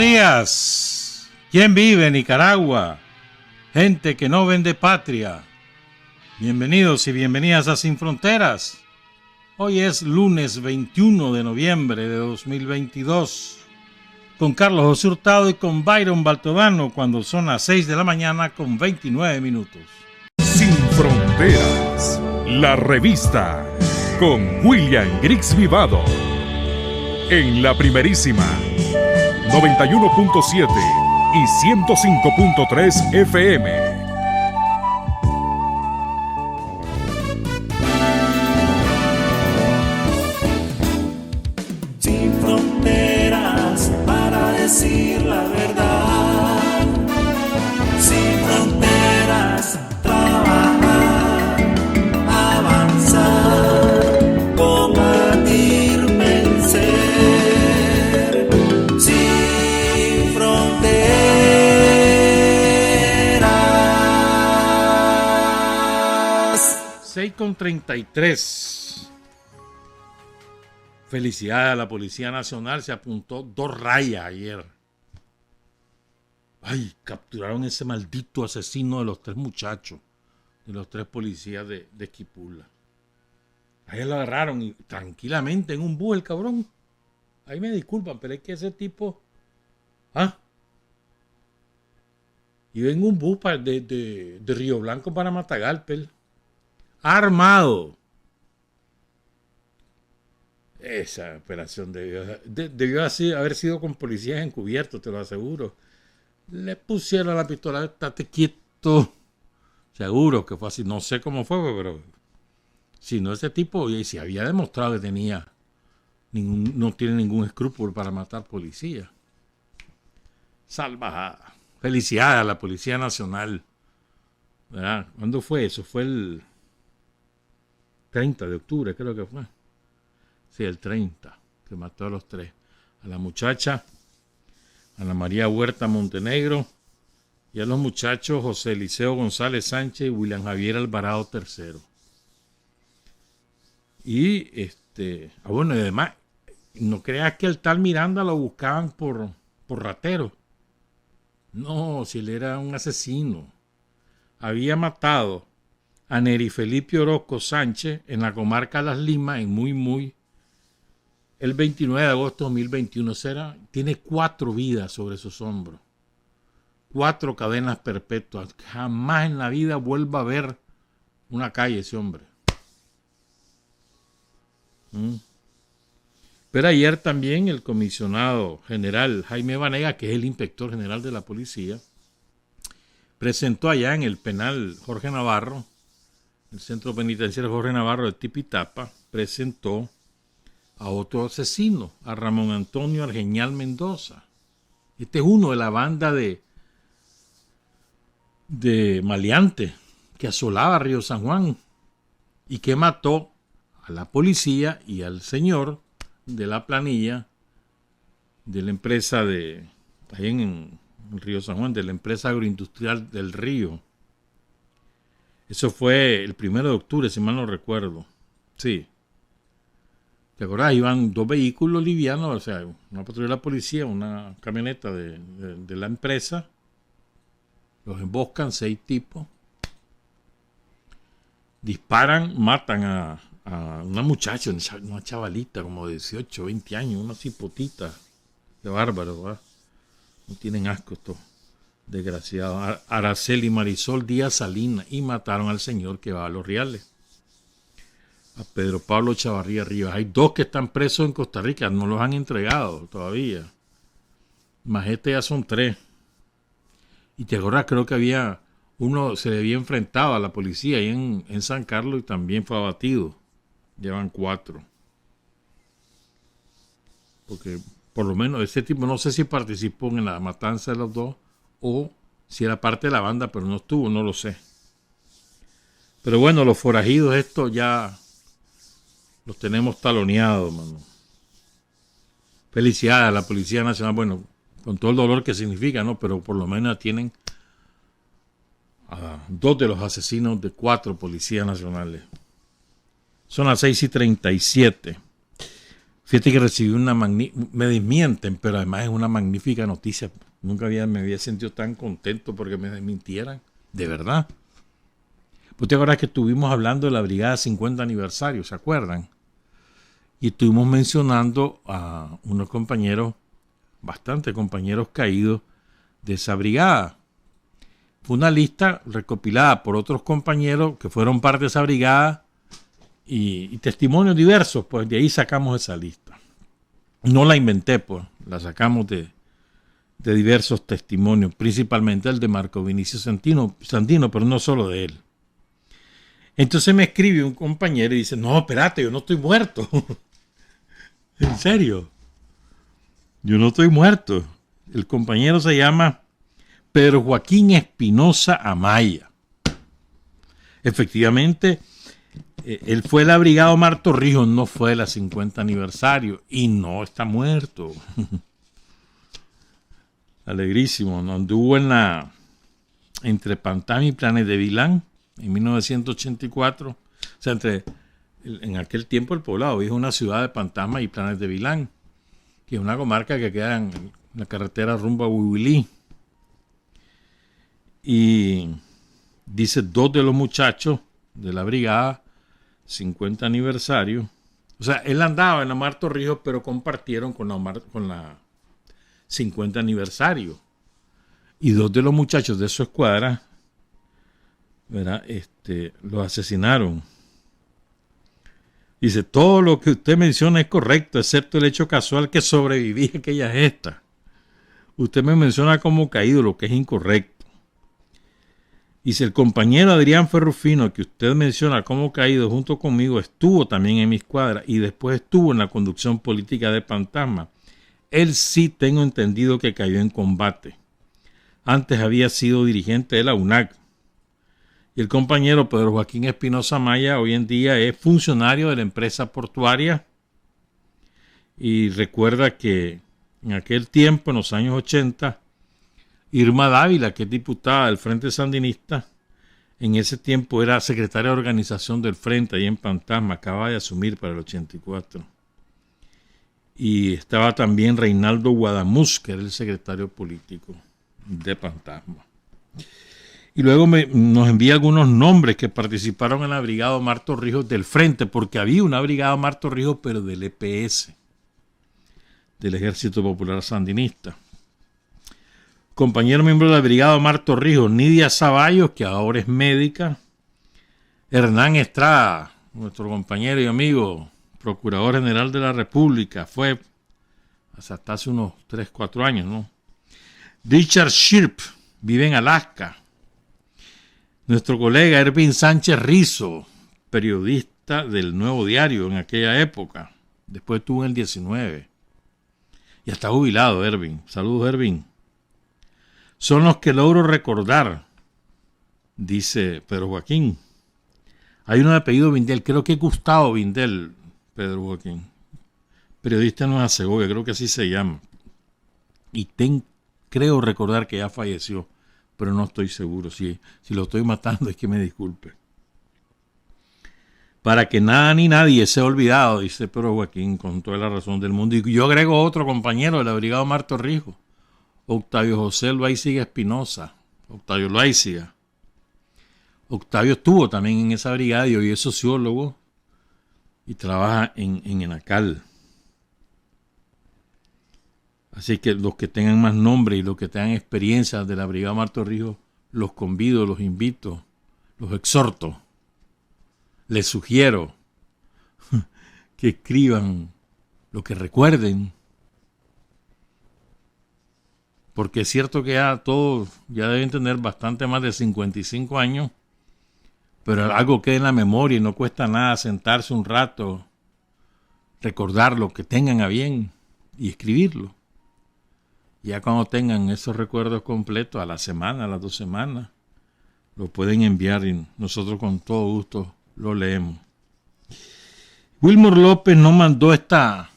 días. ¿Quién vive en Nicaragua? Gente que no vende patria. Bienvenidos y bienvenidas a Sin Fronteras. Hoy es lunes 21 de noviembre de 2022. Con Carlos José Hurtado y con Byron Baltodano cuando son las 6 de la mañana con 29 minutos. Sin Fronteras, la revista con William Griggs Vivado. En la primerísima 91.7 y 105.3 FM. Sin fronteras para decir la verdad. Sin fronteras, trabajar, avanzar, combatir, vencer. Sin fronteras. 6:33. Felicidades a la Policía Nacional, se apuntó 2 rayas ayer. Ay, capturaron ese maldito asesino de los 3 muchachos, de los 3 policías de Esquipula. Ahí lo agarraron y tranquilamente en un bus el cabrón. Ahí me disculpan, pero es que ese tipo... iba en un bus de Río Blanco para Matagalpa. Armado. Esa operación debió haber sido con policías encubiertos, te lo aseguro. Le pusieron la pistola, estate quieto. Seguro que fue así, no sé cómo fue, pero si no, ese tipo, y si había demostrado que no tiene ningún escrúpulo para matar policías. Salvajada. Felicidades a la Policía Nacional. ¿Verdad? ¿Cuándo fue eso? Fue el 30 de octubre, creo que fue. Sí, el 30, que mató a los 3. A la muchacha Ana María Huerta Montenegro y a los muchachos José Eliseo González Sánchez y William Javier Alvarado III. Y bueno, y además, no creas que el tal Miranda lo buscaban por ratero. No, si él era un asesino. Había matado a Neri Felipe Orozco Sánchez en la comarca Las Limas, en Muy, el 29 de agosto de 2021. Tiene 4 vidas sobre sus hombros. 4 cadenas perpetuas. Jamás en la vida vuelva a ver una calle ese hombre. Pero ayer también el comisionado general Jaime Vanega, que es el inspector general de la policía, presentó allá en el penal Jorge Navarro, el centro penitenciario Jorge Navarro de Tipitapa, presentó a otro asesino, a Ramón Antonio Argeñal Mendoza. Este es uno de la banda de maleantes que asolaba Río San Juan y que mató a la policía y al señor de la planilla de la empresa ahí en Río San Juan, de la empresa agroindustrial del Río. Eso fue el 1 de octubre, si mal no recuerdo. Sí. ¿Te acordás? Iban 2 vehículos livianos, o sea, una patrulla de la policía, una camioneta de la empresa. Los emboscan 6 tipos. Disparan, matan a una muchacha, una chavalita como de 18, 20 años, una cipotita de bárbaro, ¿verdad? No tienen asco estos desgraciados. Araceli Marisol Díaz Salinas, y mataron al señor que va a Los Reales, a Pedro Pablo Chavarría Rivas. Hay 2 que están presos en Costa Rica, no los han entregado todavía. Más ya son 3. Y te acuerdas, creo que había uno, se le había enfrentado a la policía ahí en San Carlos y también fue abatido. Llevan 4. Porque por lo menos ese tipo, no sé si participó en la matanza de los 2 o si era parte de la banda, pero no estuvo, no lo sé. Pero bueno, los forajidos estos ya los tenemos taloneados, mano. Felicidades a la Policía Nacional, bueno, con todo el dolor que significa, ¿no? Pero por lo menos tienen a 2 de los asesinos de 4 policías nacionales. Son las 6:37. Fíjate que recibí me desmienten, pero además es una magnífica noticia. Nunca me había sentido tan contento porque me desmintieran, de verdad. ¿Vos te acuerdas que estuvimos hablando de la Brigada 50 aniversario, se acuerdan? Y estuvimos mencionando a unos compañeros, bastantes compañeros caídos de esa brigada. Fue una lista recopilada por otros compañeros que fueron parte de esa brigada y testimonios diversos, pues de ahí sacamos esa lista. No la inventé, pues, la sacamos de diversos testimonios, principalmente el de Marco Vinicio Sandino, pero no solo de él. Entonces me escribe un compañero y dice, no, espérate, yo no estoy muerto. ¿En serio? Yo no estoy muerto. El compañero se llama Pedro Joaquín Espinosa Amaya. Efectivamente, él fue el abrigado Omar Torrijos, no fue el 50 aniversario y no está muerto. Alegrísimo, ¿no? Anduvo entre Pantamá y Planes de Vilán en 1984. O sea, en aquel tiempo el poblado es una ciudad de Pantamá y Planes de Vilán, que es una comarca que queda en la carretera rumbo a Huihuilí. Y dice, 2 de los muchachos de la brigada 50 aniversario, o sea, él andaba en Omar Torrijos, pero compartieron con la 50 aniversario. Y 2 de los muchachos de su escuadra, ¿verdad? Los asesinaron. Dice, todo lo que usted menciona es correcto, excepto el hecho casual que sobreviví a aquella gesta. Usted me menciona como caído, lo que es incorrecto. Dice, el compañero Adrián Ferrufino, que usted menciona como caído junto conmigo, estuvo también en mi escuadra y después estuvo en la conducción política de Pantamá. Él sí tengo entendido que cayó en combate. Antes había sido dirigente de la UNAC. Y el compañero Pedro Joaquín Espinosa Amaya hoy en día es funcionario de la empresa portuaria. Y recuerda que en aquel tiempo, en los años 80, Irma Dávila, que es diputada del Frente Sandinista, en ese tiempo era secretaria de organización del Frente ahí en Pantamá, acaba de asumir para el 84. Y estaba también Reinaldo Guadamuz, que era el secretario político de Pantamá. Y luego nos envía algunos nombres que participaron en la Brigada Omar Torrijos del Frente, porque había una Brigada Omar Torrijos, pero del EPS, del Ejército Popular Sandinista. Compañero miembro de la Brigada Omar Torrijos, Nidia Zavallos, que ahora es médica. Hernán Estrada, nuestro compañero y amigo, Procurador General de la República, fue hasta hace unos 3-4 años, ¿no? Richard Shirp, vive en Alaska. Nuestro colega Ervin Sánchez Rizo, periodista del Nuevo Diario en aquella época. Después estuvo en el 19. Ya está jubilado, Ervin. Saludos, Ervin. Son los que logro recordar, dice Pedro Joaquín. Hay uno de apellido Vindel, creo que es Gustavo Vindel, Pedro Joaquín. Periodista en Nueva Segovia, creo que así se llama. Y creo recordar que ya falleció, pero no estoy seguro. Si lo estoy matando es que me disculpe. Para que nada ni nadie sea olvidado, dice Pedro Joaquín, con toda la razón del mundo. Y yo agrego otro compañero de la Brigada Omar Torrijos, Octavio José Loaiziga Espinosa. Octavio Loaiziga. Octavio estuvo también en esa brigada y hoy es sociólogo y trabaja en Enacal. Así que los que tengan más nombre y los que tengan experiencia de la Brigada Omar Torrijos, los convido, los invito, los exhorto, les sugiero que escriban lo que recuerden. Porque es cierto que ya todos ya deben tener bastante más de 55 años, pero algo queda en la memoria y no cuesta nada sentarse un rato, recordar lo que tengan a bien y escribirlo. Ya cuando tengan esos recuerdos completos, a la semana, a las 2 semanas, lo pueden enviar y nosotros con todo gusto lo leemos. Wilmer López nos mandó esta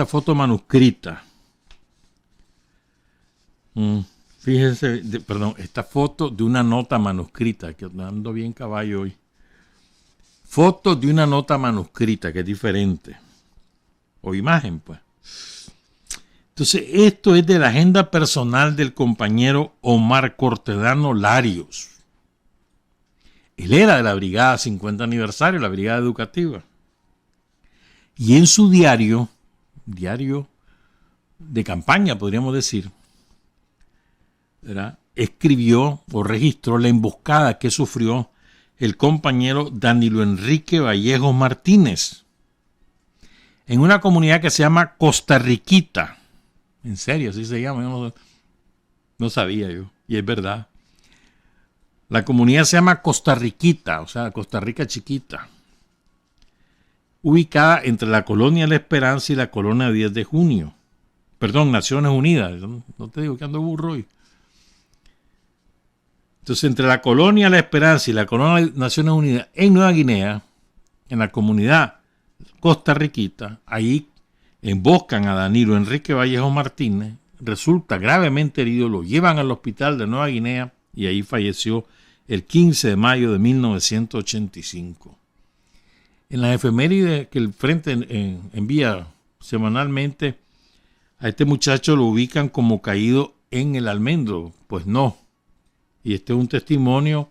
foto manuscrita. Fíjense, esta foto de una nota manuscrita, que ando bien caballo hoy. Foto de una nota manuscrita, que es diferente. o imagen, pues. Entonces, esto es de la agenda personal del compañero Omar Cortedano Larios. Él era de la Brigada 50 aniversario, la Brigada Educativa. Y en su diario de campaña, podríamos decir, ¿verdad?, escribió o registró la emboscada que sufrió el compañero Danilo Enrique Vallejos Martínez en una comunidad que se llama Costa Riquita. En serio, así se llama. Yo no sabía yo. Y es verdad. La comunidad se llama Costa Riquita, o sea, Costa Rica chiquita. Ubicada entre la colonia La Esperanza y la colonia 10 de junio. Perdón, Naciones Unidas. No te digo que ando burro hoy. Entonces, entre la colonia La Esperanza y la colonia Naciones Unidas en Nueva Guinea, en la comunidad Costa Riquita, ahí emboscan a Danilo Enrique Vallejo Martínez, resulta gravemente herido, lo llevan al hospital de Nueva Guinea y ahí falleció el 15 de mayo de 1985. En las efemérides que el Frente envía semanalmente, a este muchacho lo ubican como caído en el almendro. Pues no. Y este es un testimonio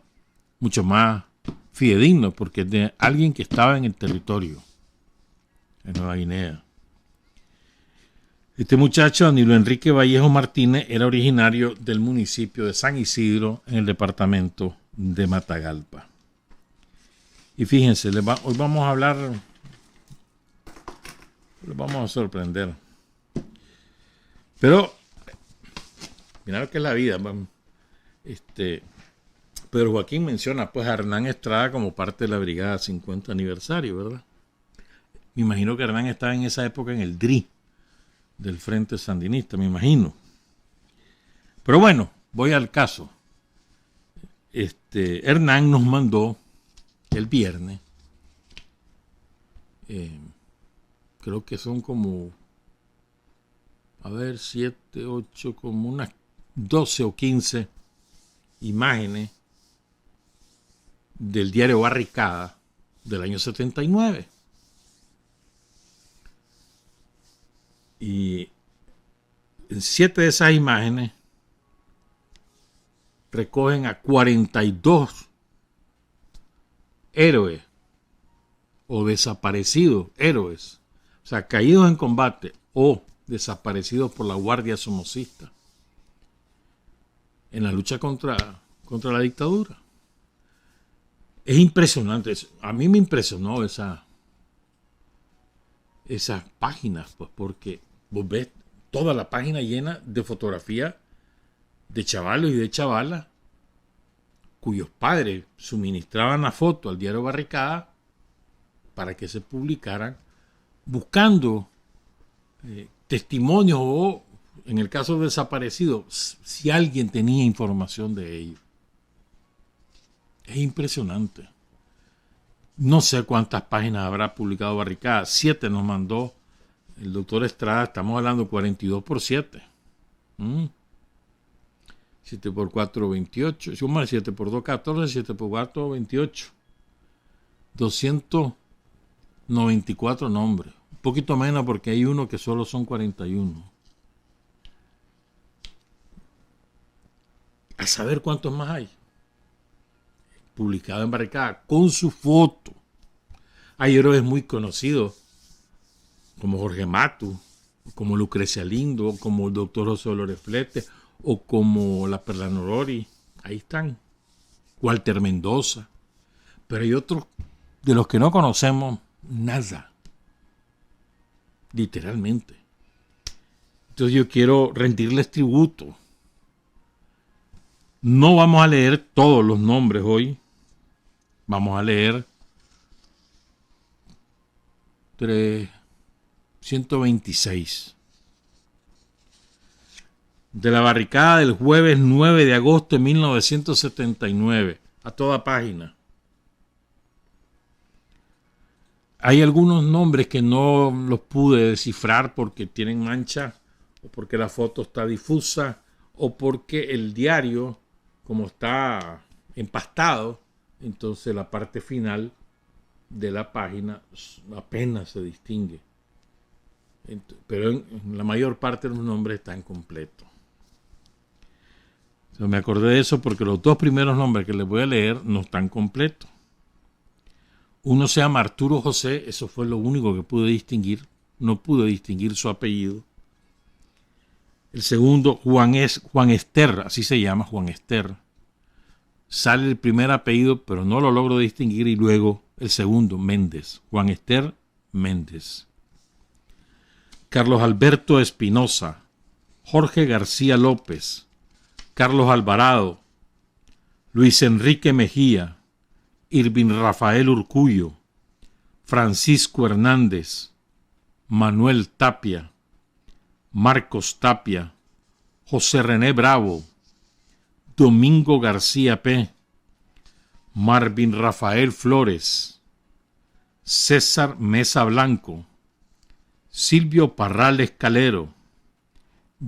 mucho más fidedigno, porque es de alguien que estaba en el territorio, en Nueva Guinea. Este muchacho, Danilo Enrique Vallejo Martínez, era originario del municipio de San Isidro, en el departamento de Matagalpa. Y fíjense, hoy vamos a hablar, les vamos a sorprender. Pero, mira lo que es la vida. Pedro Joaquín menciona pues a Hernán Estrada como parte de la Brigada 50 aniversario, ¿verdad? Me imagino que Hernán estaba en esa época en el DRI del Frente Sandinista, me imagino. Pero bueno, voy al caso. Hernán nos mandó el viernes, creo que son como, 7, 8, como unas 12 o 15 imágenes del diario Barricada del año 79. Y en 7 de esas imágenes recogen a 42 héroes o desaparecidos héroes, o sea, caídos en combate o desaparecidos por la Guardia Somocista en la lucha contra la dictadura. Es impresionante. A mí me impresionó esas páginas, pues, porque vos ves toda la página llena de fotografías de chavalos y de chavalas cuyos padres suministraban la foto al diario Barricada para que se publicaran, buscando testimonios o, en el caso de desaparecidos, si alguien tenía información de ellos. Es impresionante. No sé cuántas páginas habrá publicado Barricada. 7 nos mandó el doctor Estrada. Estamos hablando 42 por 7. 7 por 4, 28. 7 por 2, 14. 7 por 4, 28. 294 nombres. Un poquito menos porque hay uno que solo son 41. A saber cuántos más hay. Publicado en Barricada con su foto. Hay héroes muy conocidos como Jorge Matu, como Lucrecia Lindo, como el doctor José Dolores Flete, o como la Perla Norori. Ahí están. Walter Mendoza. Pero hay otros de los que no conocemos nada. Literalmente. Entonces yo quiero rendirles tributo. No vamos a leer todos los nombres hoy. Vamos a leer 126. De la Barricada del jueves 9 de agosto de 1979. A toda página. Hay algunos nombres que no los pude descifrar porque tienen mancha, o porque la foto está difusa, o porque el diario, como está empastado, entonces la parte final de la página apenas se distingue. pero en la mayor parte de los nombres están completos. Me acordé de eso porque los dos primeros nombres que les voy a leer no están completos. Uno se llama Arturo José, eso fue lo único que pude distinguir, no pude distinguir su apellido. El segundo, Juan Ester, así se llama, Juan Ester. Sale el primer apellido, pero no lo logro distinguir, y luego el segundo, Méndez, Juan Ester Méndez. Carlos Alberto Espinosa, Jorge García López, Carlos Alvarado, Luis Enrique Mejía, Irving Rafael Urcullo, Francisco Hernández, Manuel Tapia, Marcos Tapia, José René Bravo, Domingo García P., Marvin Rafael Flores, César Mesa Blanco, Silvio Parrales Calero,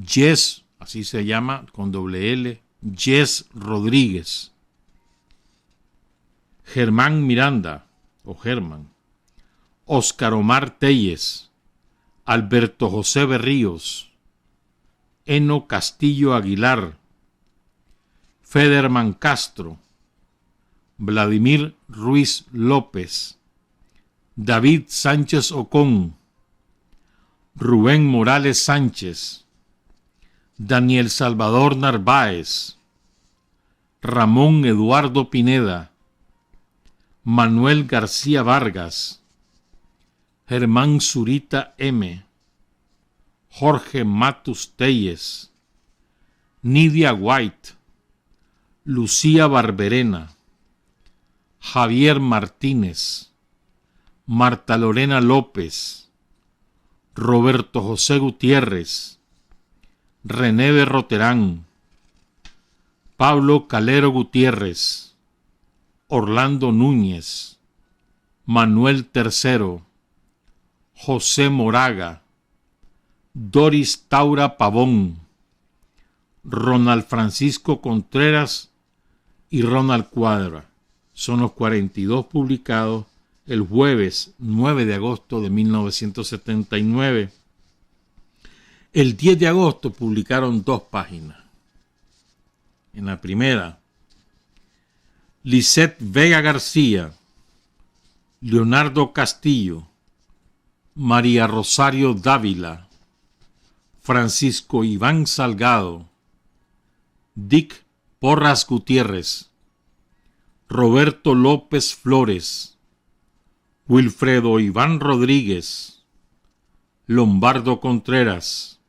Jess, así se llama con doble L, Jess Rodríguez, Germán Miranda, o Germán, Óscar Omar Telles, Alberto José Berríos, Eno Castillo Aguilar, Federman Castro, Vladimir Ruiz López, David Sánchez Ocón, Rubén Morales Sánchez, Daniel Salvador Narváez, Ramón Eduardo Pineda, Manuel García Vargas, Germán Zurita M., Jorge Matus Telles, Nidia White, Lucía Barberena, Javier Martínez, Marta Lorena López, Roberto José Gutiérrez, René Berroterán, Pablo Calero Gutiérrez, Orlando Núñez, Manuel Tercero, José Moraga, Doris Taura Pavón, Ronald Francisco Contreras y Ronald Cuadra. Son los 42 publicados el jueves 9 de agosto de 1979. El 10 de agosto publicaron 2 páginas. En la primera, Lisette Vega García, Leonardo Castillo, María Rosario Dávila, Francisco Iván Salgado, Dick Porras Gutiérrez, Roberto López Flores, Wilfredo Iván Rodríguez, Lombardo Contreras,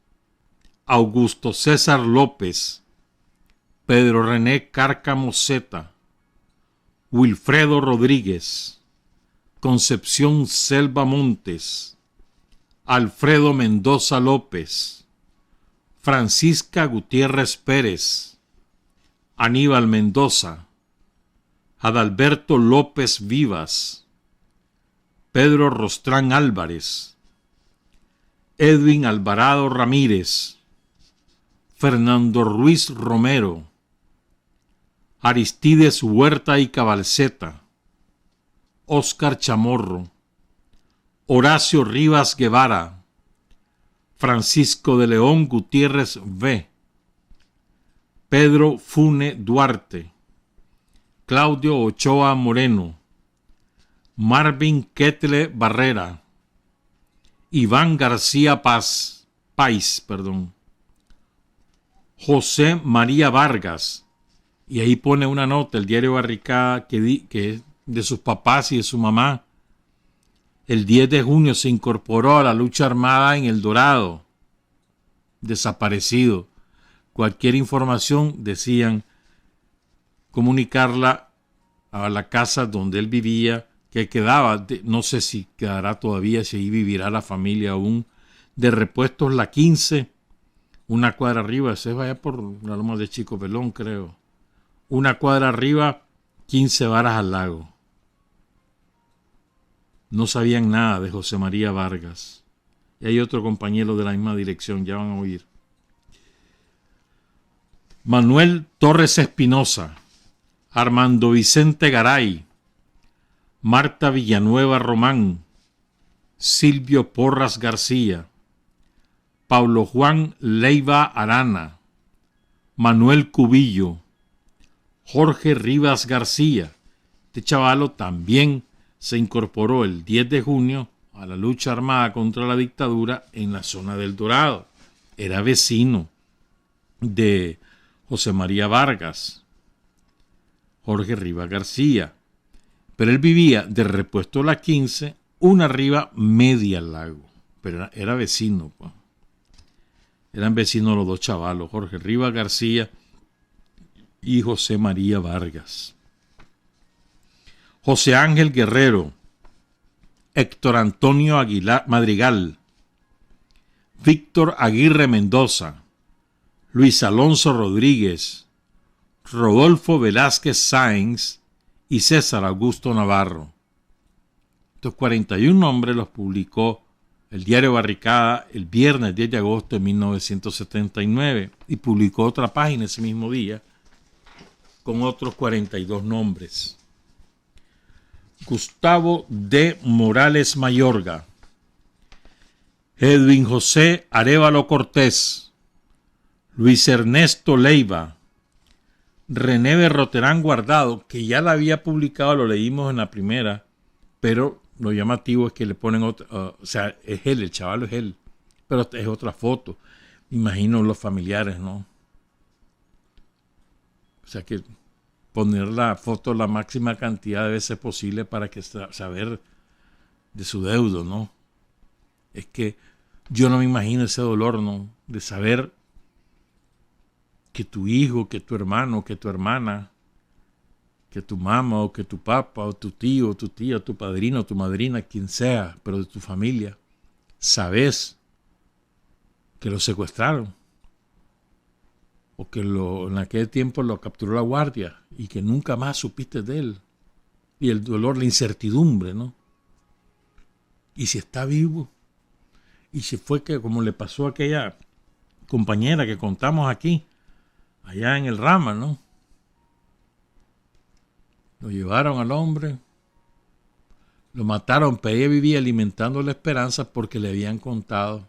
Augusto César López, Pedro René Cárcamo Zeta, Wilfredo Rodríguez, Concepción Selva Montes, Alfredo Mendoza López, Francisca Gutiérrez Pérez, Aníbal Mendoza, Adalberto López Vivas, Pedro Rostrán Álvarez, Edwin Alvarado Ramírez, Fernando Ruiz Romero, Aristides Huerta y Cabalceta, Óscar Chamorro, Horacio Rivas Guevara, Francisco de León Gutiérrez V, Pedro Fune Duarte, Claudio Ochoa Moreno, Marvin Ketle Barrera, Iván García Páez, José María Vargas, y ahí pone una nota el diario Barricada que es de sus papás y de su mamá. El 10 de junio se incorporó a la lucha armada en El Dorado, desaparecido. Cualquier información, decían, comunicarla a la casa donde él vivía, que quedaba, no sé si quedará todavía, si ahí vivirá la familia aún, de Repuestos La 15, una cuadra arriba, se vaya por la loma de Chico Pelón, creo. Una cuadra arriba, 15 varas al lago. No sabían nada de José María Vargas. Y hay otro compañero de la misma dirección, ya van a oír. Manuel Torres Espinosa, Armando Vicente Garay, Marta Villanueva Román, Silvio Porras García, Pablo Juan Leiva Arana, Manuel Cubillo, Jorge Rivas García. Este chavalo también se incorporó el 10 de junio a la lucha armada contra la dictadura en la zona del Dorado. Era vecino de José María Vargas, Jorge Rivas García, pero él vivía de Repuesto La 15, una arriba media al lago, pero era vecino, pues. Eran vecinos los dos chavalos, Jorge Rivas García y José María Vargas. José Ángel Guerrero, Héctor Antonio Madrigal, Víctor Aguirre Mendoza, Luis Alonso Rodríguez, Rodolfo Velázquez Sáenz y César Augusto Navarro. Estos 41 nombres los publicó el diario Barricada el viernes 10 de agosto de 1979 y publicó otra página ese mismo día con otros 42 nombres. Gustavo D. Morales Mayorga, Edwin José Arévalo Cortés, Luis Ernesto Leiva, René Berroterán Guardado, que ya la había publicado, lo leímos en la primera, pero lo llamativo es que le ponen otra, o sea, es él, el chaval es él, pero es otra foto. Me imagino los familiares, ¿no? O sea que poner la foto la máxima cantidad de veces posible para que saber de su deudo, ¿no? Es que yo no me imagino ese dolor, ¿no? De saber que tu hijo, que tu hermano, que tu hermana, que tu mamá o que tu papá o tu tío o tu tía, tu padrino o tu madrina, quien sea, pero de tu familia, sabes que lo secuestraron o que en aquel tiempo lo capturó la guardia y que nunca más supiste de él. Y el dolor, la incertidumbre, ¿no? Y si está vivo, y si fue que, como le pasó a aquella compañera que contamos aquí, allá en el Rama, ¿no? Lo llevaron al hombre, lo mataron, pero ella vivía alimentando la esperanza porque le habían contado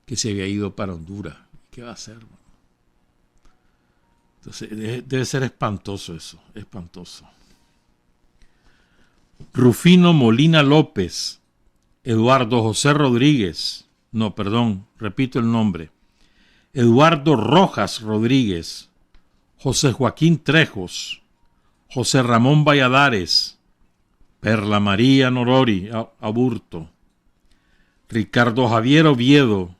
que se había ido para Honduras. ¿Qué va a hacer, hermano? Entonces, debe ser espantoso eso, espantoso. Rufino Molina López, Eduardo José Rodríguez, no, perdón, repito el nombre, Eduardo Rojas Rodríguez, José Joaquín Trejos, José Ramón Valladares, Perla María Norori Aburto, Ricardo Javier Oviedo,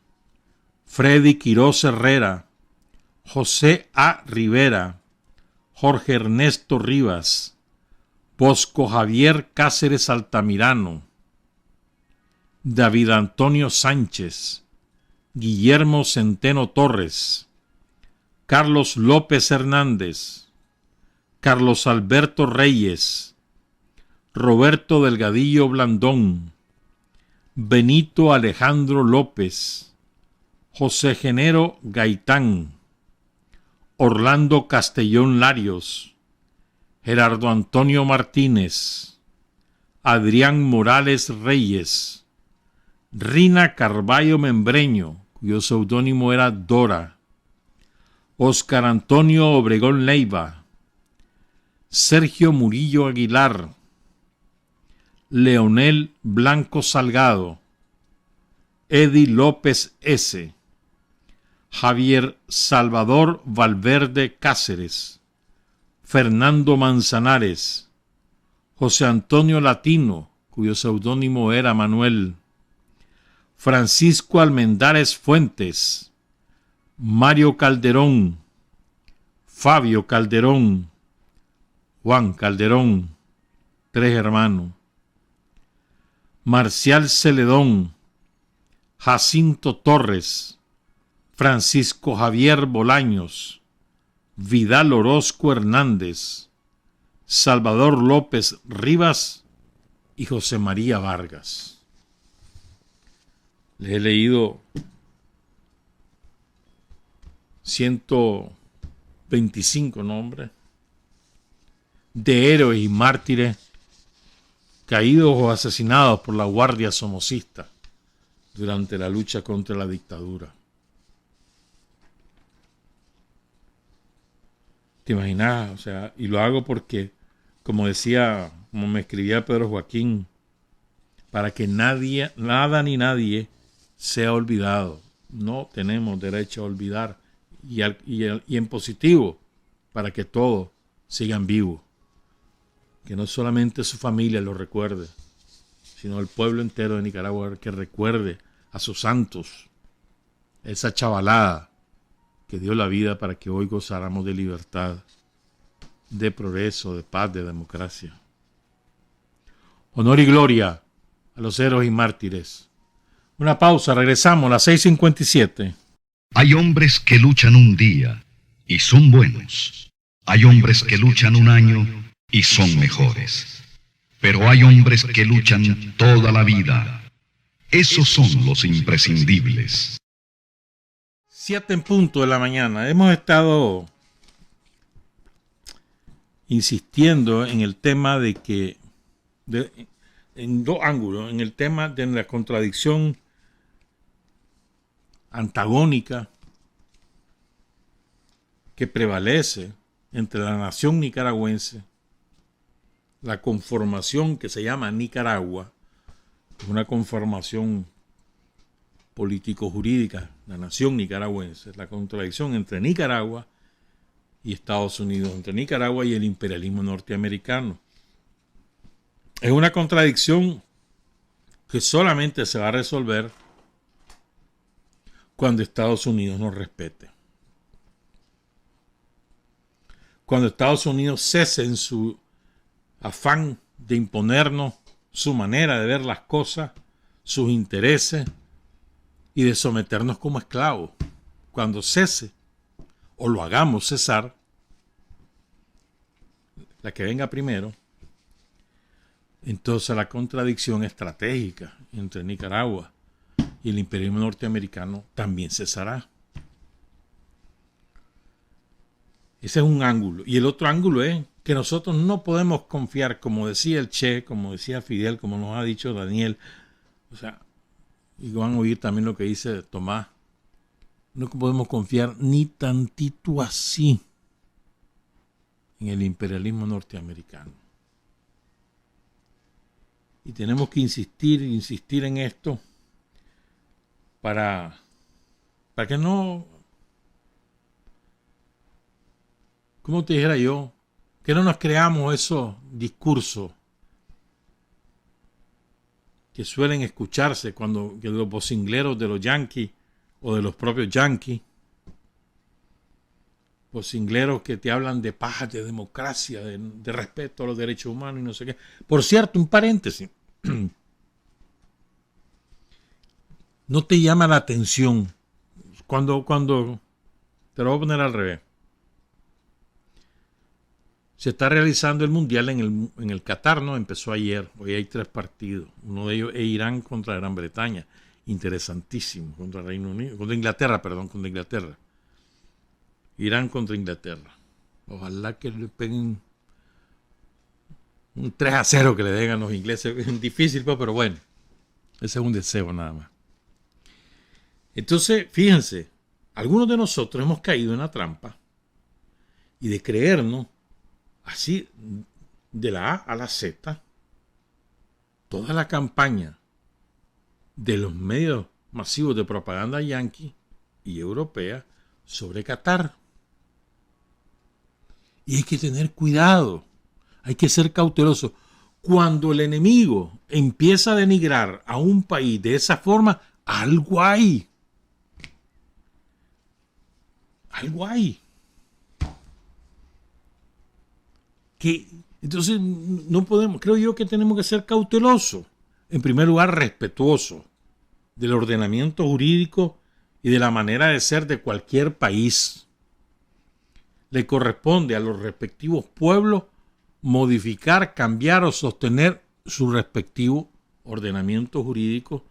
Freddy Quiroz Herrera, José A. Rivera, Jorge Ernesto Rivas, Bosco Javier Cáceres Altamirano, David Antonio Sánchez, Guillermo Centeno Torres, Carlos López Hernández, Carlos Alberto Reyes, Roberto Delgadillo Blandón, Benito Alejandro López, José Genero Gaitán, Orlando Castellón Larios, Gerardo Antonio Martínez, Adrián Morales Reyes, Rina Carballo Membreño, cuyo seudónimo era Dora, Óscar Antonio Obregón Leiva, Sergio Murillo Aguilar, Leonel Blanco Salgado, Eddie López S., Javier Salvador Valverde Cáceres, Fernando Manzanares, José Antonio Latino, cuyo seudónimo era Manuel, Francisco Almendares Fuentes, Mario Calderón, Fabio Calderón, Juan Calderón, 3 hermanos, Marcial Celedón, Jacinto Torres, Francisco Javier Bolaños, Vidal Orozco Hernández, Salvador López Rivas y José María Vargas. Les he leído 125 nombres de héroes y mártires caídos o asesinados por la Guardia Somocista durante la lucha contra la dictadura. ¿Te imaginas? O sea, y lo hago porque, como me escribía Pedro Joaquín, para que nadie, nada ni nadie sea olvidado. No tenemos derecho a olvidar. Y en positivo, para que todos sigan vivos. Que no solamente su familia lo recuerde, sino el pueblo entero de Nicaragua que recuerde a sus santos, esa chavalada que dio la vida para que hoy gozáramos de libertad, de progreso, de paz, de democracia. Honor y gloria a los héroes y mártires. Una pausa, regresamos a las 6:57. Hay hombres que luchan un día y son buenos. Hay hombres que luchan un año y son mejores. Pero hay hombres que luchan toda la vida. Esos son los imprescindibles. 7:00 de la mañana. Hemos estado insistiendo en el tema de que, en dos ángulos, en el tema de la contradicción antagónica que prevalece entre la nación nicaragüense, la conformación que se llama Nicaragua, una conformación político-jurídica, la nación nicaragüense, la contradicción entre Nicaragua y Estados Unidos, entre Nicaragua y el imperialismo norteamericano. Es una contradicción que solamente se va a resolver cuando Estados Unidos nos respete. Cuando Estados Unidos cese en su afán de imponernos su manera de ver las cosas, sus intereses y de someternos como esclavos. Cuando cese o lo hagamos cesar, la que venga primero, entonces la contradicción estratégica entre Nicaragua y el imperialismo norteamericano también cesará. Ese es un ángulo. Y el otro ángulo es que nosotros no podemos confiar, como decía el Che, como decía Fidel, como nos ha dicho Daniel, o sea, y van a oír también lo que dice Tomás, no podemos confiar ni tantito así en el imperialismo norteamericano. Y tenemos que insistir en esto para que no, ¿cómo te dijera yo? Que no nos creamos esos discursos que suelen escucharse cuando que los vocingleros de los yanquis o de los propios yanquis, vocingleros que te hablan de paz, de democracia, de respeto a los derechos humanos y no sé qué. Por cierto, un paréntesis. ¿No te llama la atención cuando te lo voy a poner al revés? Se está realizando el Mundial en el Qatar, ¿no? Empezó ayer. Hoy hay 3 partidos. Uno de ellos es Irán contra Gran Bretaña. Interesantísimo. Contra Reino Unido. Contra Inglaterra. Irán contra Inglaterra. Ojalá que le peguen un 3-0 que le den a los ingleses. Es difícil, pero bueno. Ese es un deseo nada más. Entonces, fíjense. Algunos de nosotros hemos caído en la trampa y de creernos así, de la A a la Z, toda la campaña de los medios masivos de propaganda yanqui y europea sobre Qatar. Y hay que tener cuidado, hay que ser cauteloso. Cuando el enemigo empieza a denigrar a un país de esa forma, algo hay. Algo hay. Entonces no podemos, creo yo que tenemos que ser cautelosos, en primer lugar respetuosos del ordenamiento jurídico y de la manera de ser de cualquier país. Le corresponde a los respectivos pueblos modificar, cambiar o sostener su respectivo ordenamiento jurídico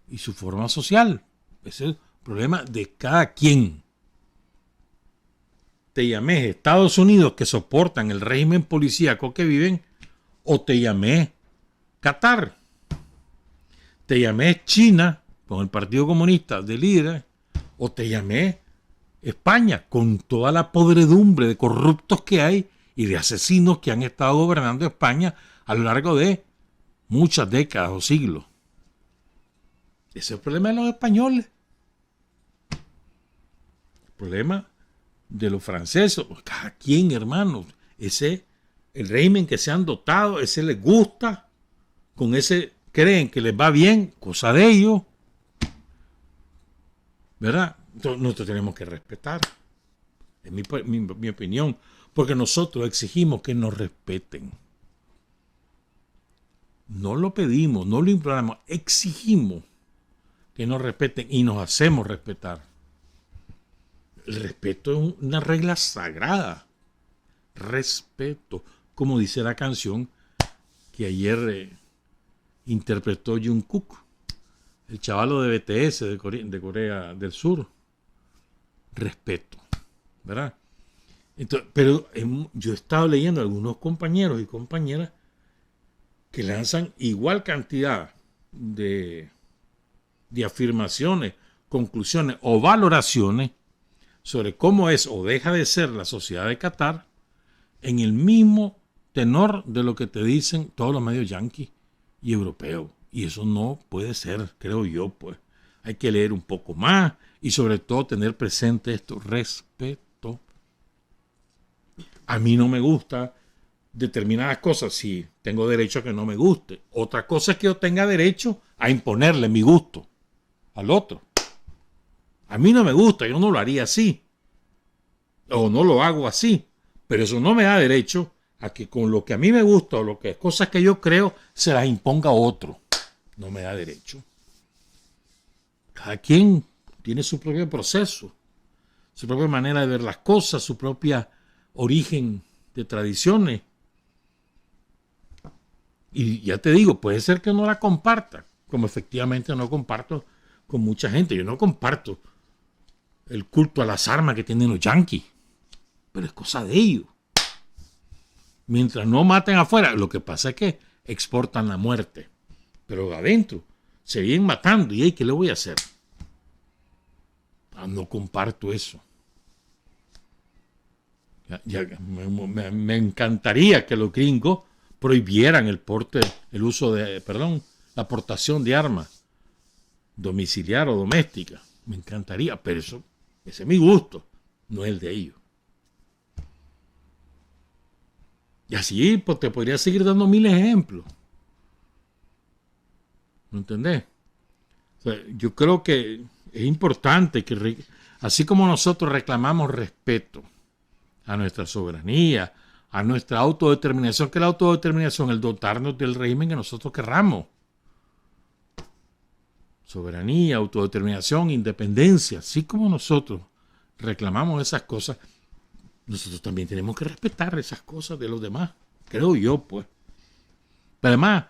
y su forma social. Ese es el problema de cada quien. Te llamé Estados Unidos, que soportan el régimen policíaco que viven, o te llamé Qatar. Te llamé China, con el Partido Comunista de líder, o te llamé España, con toda la podredumbre de corruptos que hay y de asesinos que han estado gobernando España a lo largo de muchas décadas o siglos. Ese es el problema de los españoles. El problema de los franceses. Cada quien, hermano. El régimen que se han dotado, ese les gusta. Con ese creen que les va bien, cosa de ellos. ¿Verdad? Entonces, nosotros tenemos que respetar. Es mi opinión. Porque nosotros exigimos que nos respeten. No lo pedimos, no lo imploramos, exigimos que nos respeten y nos hacemos respetar. El respeto es una regla sagrada. Respeto, como dice la canción que ayer interpretó Jungkook, el chavalo de BTS de Corea del Sur. Respeto, ¿verdad? Entonces, pero yo he estado leyendo a algunos compañeros y compañeras que lanzan igual cantidad de afirmaciones, conclusiones o valoraciones sobre cómo es o deja de ser la sociedad de Qatar en el mismo tenor de lo que te dicen todos los medios yanquis y europeos. Y eso no puede ser, creo yo, pues. Hay que leer un poco más y sobre todo tener presente esto, respeto. A mí no me gusta determinadas cosas, sí, tengo derecho a que no me guste. Otra cosa es que yo tenga derecho a imponerle mi gusto al otro. A mí no me gusta, yo no lo haría así. O no lo hago así. Pero eso no me da derecho a que con lo que a mí me gusta o lo que cosas que yo creo se las imponga a otro. No me da derecho. Cada quien tiene su propio proceso, su propia manera de ver las cosas, su propia origen de tradiciones. Y ya te digo, puede ser que no la comparta, como efectivamente no comparto con mucha gente. Yo no comparto el culto a las armas que tienen los yanquis, pero es cosa de ellos. Mientras no maten afuera, lo que pasa es que exportan la muerte, pero adentro se vienen matando. ¿Y qué le voy a hacer? No comparto eso. Me encantaría que los gringos prohibieran la aportación de armas domiciliar o doméstica. Me encantaría, pero ese es mi gusto, no el de ellos. Y así pues, te podría seguir dando mil ejemplos. ¿Me entendés? O sea, yo creo que es importante que, así como nosotros reclamamos respeto a nuestra soberanía, a nuestra autodeterminación, que la autodeterminación es el dotarnos del régimen que nosotros querramos. Soberanía, autodeterminación, independencia, así como nosotros reclamamos esas cosas, nosotros también tenemos que respetar esas cosas de los demás, creo yo, pues. Pero además,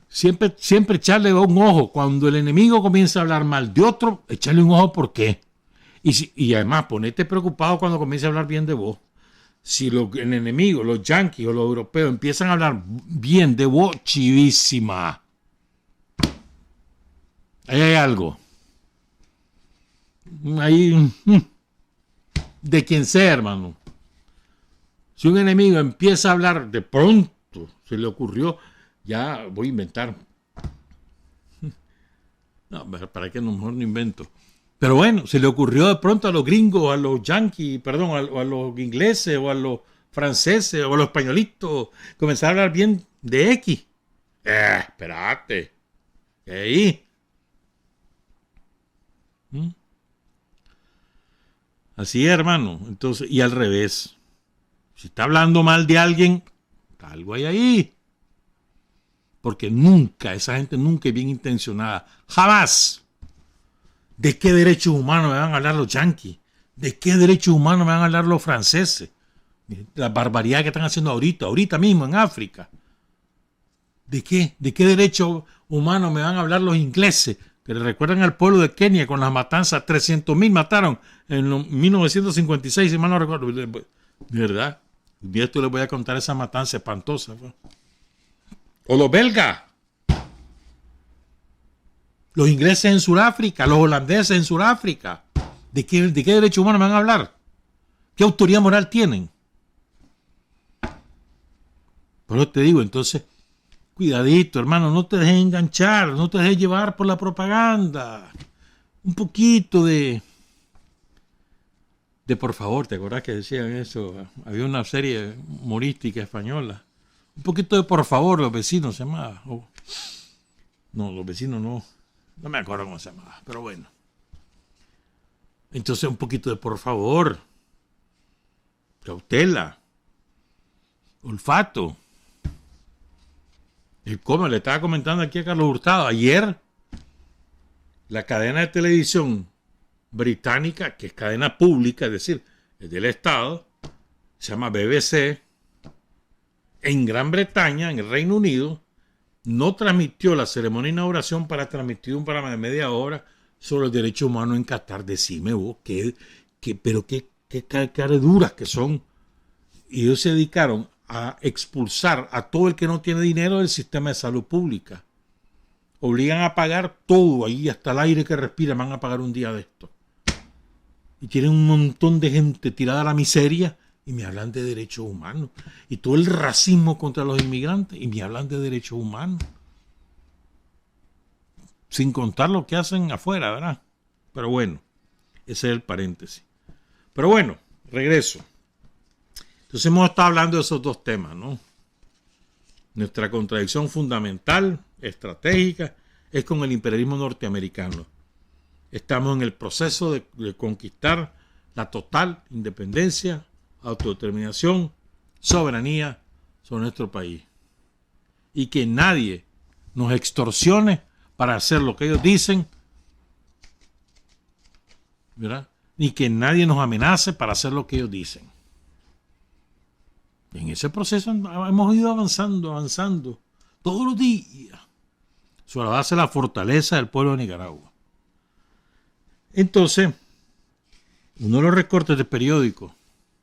siempre echarle un ojo, cuando el enemigo comienza a hablar mal de otro, echarle un ojo por qué. Y además, ponete preocupado cuando comience a hablar bien de vos. Si el enemigo, los yanquis o los europeos empiezan a hablar bien de vos, chivísima. Ahí hay algo. Ahí, de quien sea, hermano. Si un enemigo empieza a hablar de pronto, se le ocurrió, ya voy a inventar. No, para que a lo mejor no invento. Pero bueno, se le ocurrió de pronto a los gringos, a los yanquis, perdón, a los ingleses o a los franceses o a los españolitos, comenzar a hablar bien de X. Espérate. ¿Qué ahí? Así es, hermano. Entonces, y al revés. Si está hablando mal de alguien, algo hay ahí. Porque esa gente nunca es bien intencionada. Jamás. ¿De qué derechos humanos me van a hablar los yanquis? ¿De qué derechos humanos me van a hablar los franceses? La barbaridad que están haciendo ahorita mismo en África. ¿De qué? ¿De qué derechos humanos me van a hablar los ingleses? Que le recuerdan al pueblo de Kenia con las matanzas. 300,000 mataron en 1956, si mal no recuerdo. De verdad. Un día esto les voy a contar esa matanza espantosa. O los belgas. Los ingleses en Sudáfrica, los holandeses en Sudáfrica. ¿De qué derechos humanos van a hablar? ¿Qué autoridad moral tienen? Por eso te digo, entonces, cuidadito, hermano, no te dejes enganchar, no te dejes llevar por la propaganda. Un poquito de por favor, ¿te acordás que decían eso? Había una serie humorística española. Un poquito de por favor, los vecinos se llamaba. No, los vecinos no. No me acuerdo cómo se llamaba, pero bueno. Entonces un poquito de por favor. Cautela. Olfato. Y como le estaba comentando aquí a Carlos Hurtado, ayer la cadena de televisión británica, que es cadena pública, es decir, es del Estado, se llama BBC, en Gran Bretaña, en el Reino Unido, no transmitió la ceremonia de inauguración para transmitir un programa de media hora sobre los derechos humanos en Qatar. Decime vos, pero qué careduras que son. Y ellos se dedicaron a expulsar a todo el que no tiene dinero del sistema de salud pública. Obligan a pagar todo ahí, hasta el aire que respiran van a pagar un día de esto. Y tienen un montón de gente tirada a la miseria y me hablan de derechos humanos. Y todo el racismo contra los inmigrantes y me hablan de derechos humanos. Sin contar lo que hacen afuera, ¿verdad? Pero bueno, ese es el paréntesis. Pero bueno, regreso. Entonces hemos estado hablando de esos dos temas, ¿no? Nuestra contradicción fundamental, estratégica, es con el imperialismo norteamericano. Estamos en el proceso de conquistar la total independencia, autodeterminación, soberanía sobre nuestro país. Y que nadie nos extorsione para hacer lo que ellos dicen, ¿verdad? Ni que nadie nos amenace para hacer lo que ellos dicen. En ese proceso hemos ido avanzando, todos los días, sobre la base de la fortaleza del pueblo de Nicaragua. Entonces, uno de los recortes de periódico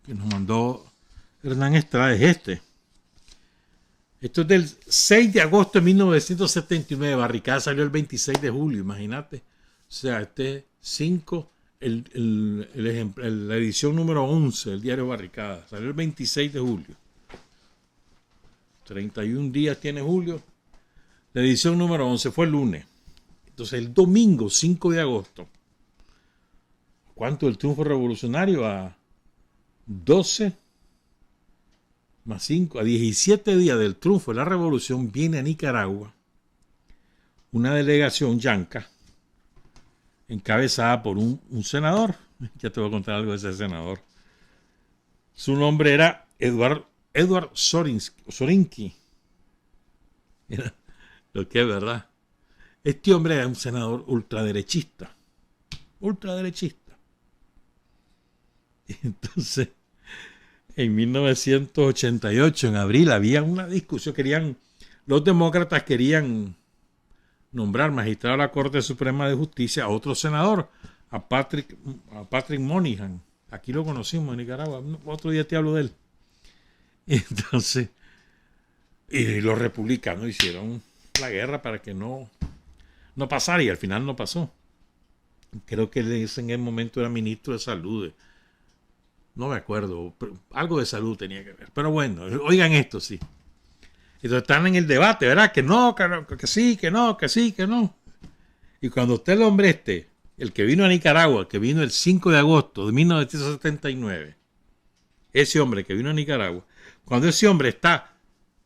que nos mandó Hernán Estrada es este. Esto es del 6 de agosto de 1979. Barricada salió el 26 de julio, imagínate. O sea, este 5, la edición número 11 del diario Barricada. Salió el 26 de julio. 31 días tiene julio. La edición número 11 fue el lunes. Entonces, el domingo 5 de agosto. ¿Cuánto el triunfo revolucionario? A 12 más 5, a 17 días del triunfo de la revolución, viene a Nicaragua una delegación yanca encabezada por un senador. Ya te voy a contar algo de ese senador. Su nombre era Edward Zorinki. Mira lo que es verdad. Este hombre era un senador ultraderechista. Entonces, en 1988, en abril, había una discusión. Los demócratas querían nombrar magistrado de la Corte Suprema de Justicia a otro senador, a Patrick Moynihan. Aquí lo conocimos en Nicaragua. Otro día te hablo de él. Entonces, y los republicanos hicieron la guerra para que no pasara, y al final no pasó. Creo que en el momento era ministro de salud. No me acuerdo, pero algo de salud tenía que ver. Pero bueno, oigan esto, sí. Entonces están en el debate, ¿verdad? Que no, que sí, que no, que sí, que no. Y cuando usted el hombre el que vino a Nicaragua, que vino el 5 de agosto de 1979, ese hombre que vino a Nicaragua, cuando ese hombre está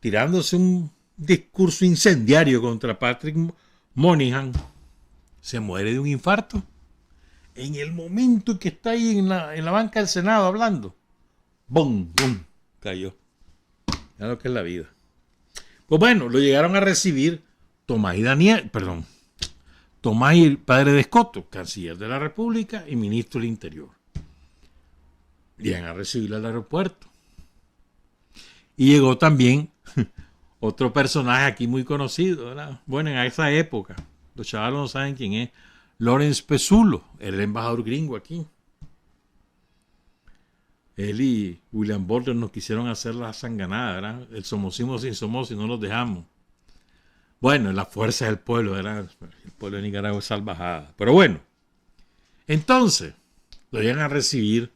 tirándose un discurso incendiario contra Patrick Moynihan, se muere de un infarto. En el momento que está ahí en la banca del Senado hablando, ¡bum! Cayó. Ya lo que es la vida. Pues bueno, lo llegaron a recibir Tomás y el padre de Escoto, canciller de la República y ministro del Interior. Llegan a recibirlo al aeropuerto. Y llegó también otro personaje aquí muy conocido, ¿verdad? Bueno, en esa época, los chavalos no saben quién es. Lawrence Pesulo, el embajador gringo aquí. Él y William Butler nos quisieron hacer la sanganada, ¿verdad? El somosismo sin Somoza y no los dejamos. Bueno, la fuerza del pueblo, el pueblo de Nicaragua es salvajada. Pero bueno, entonces lo llegan a recibir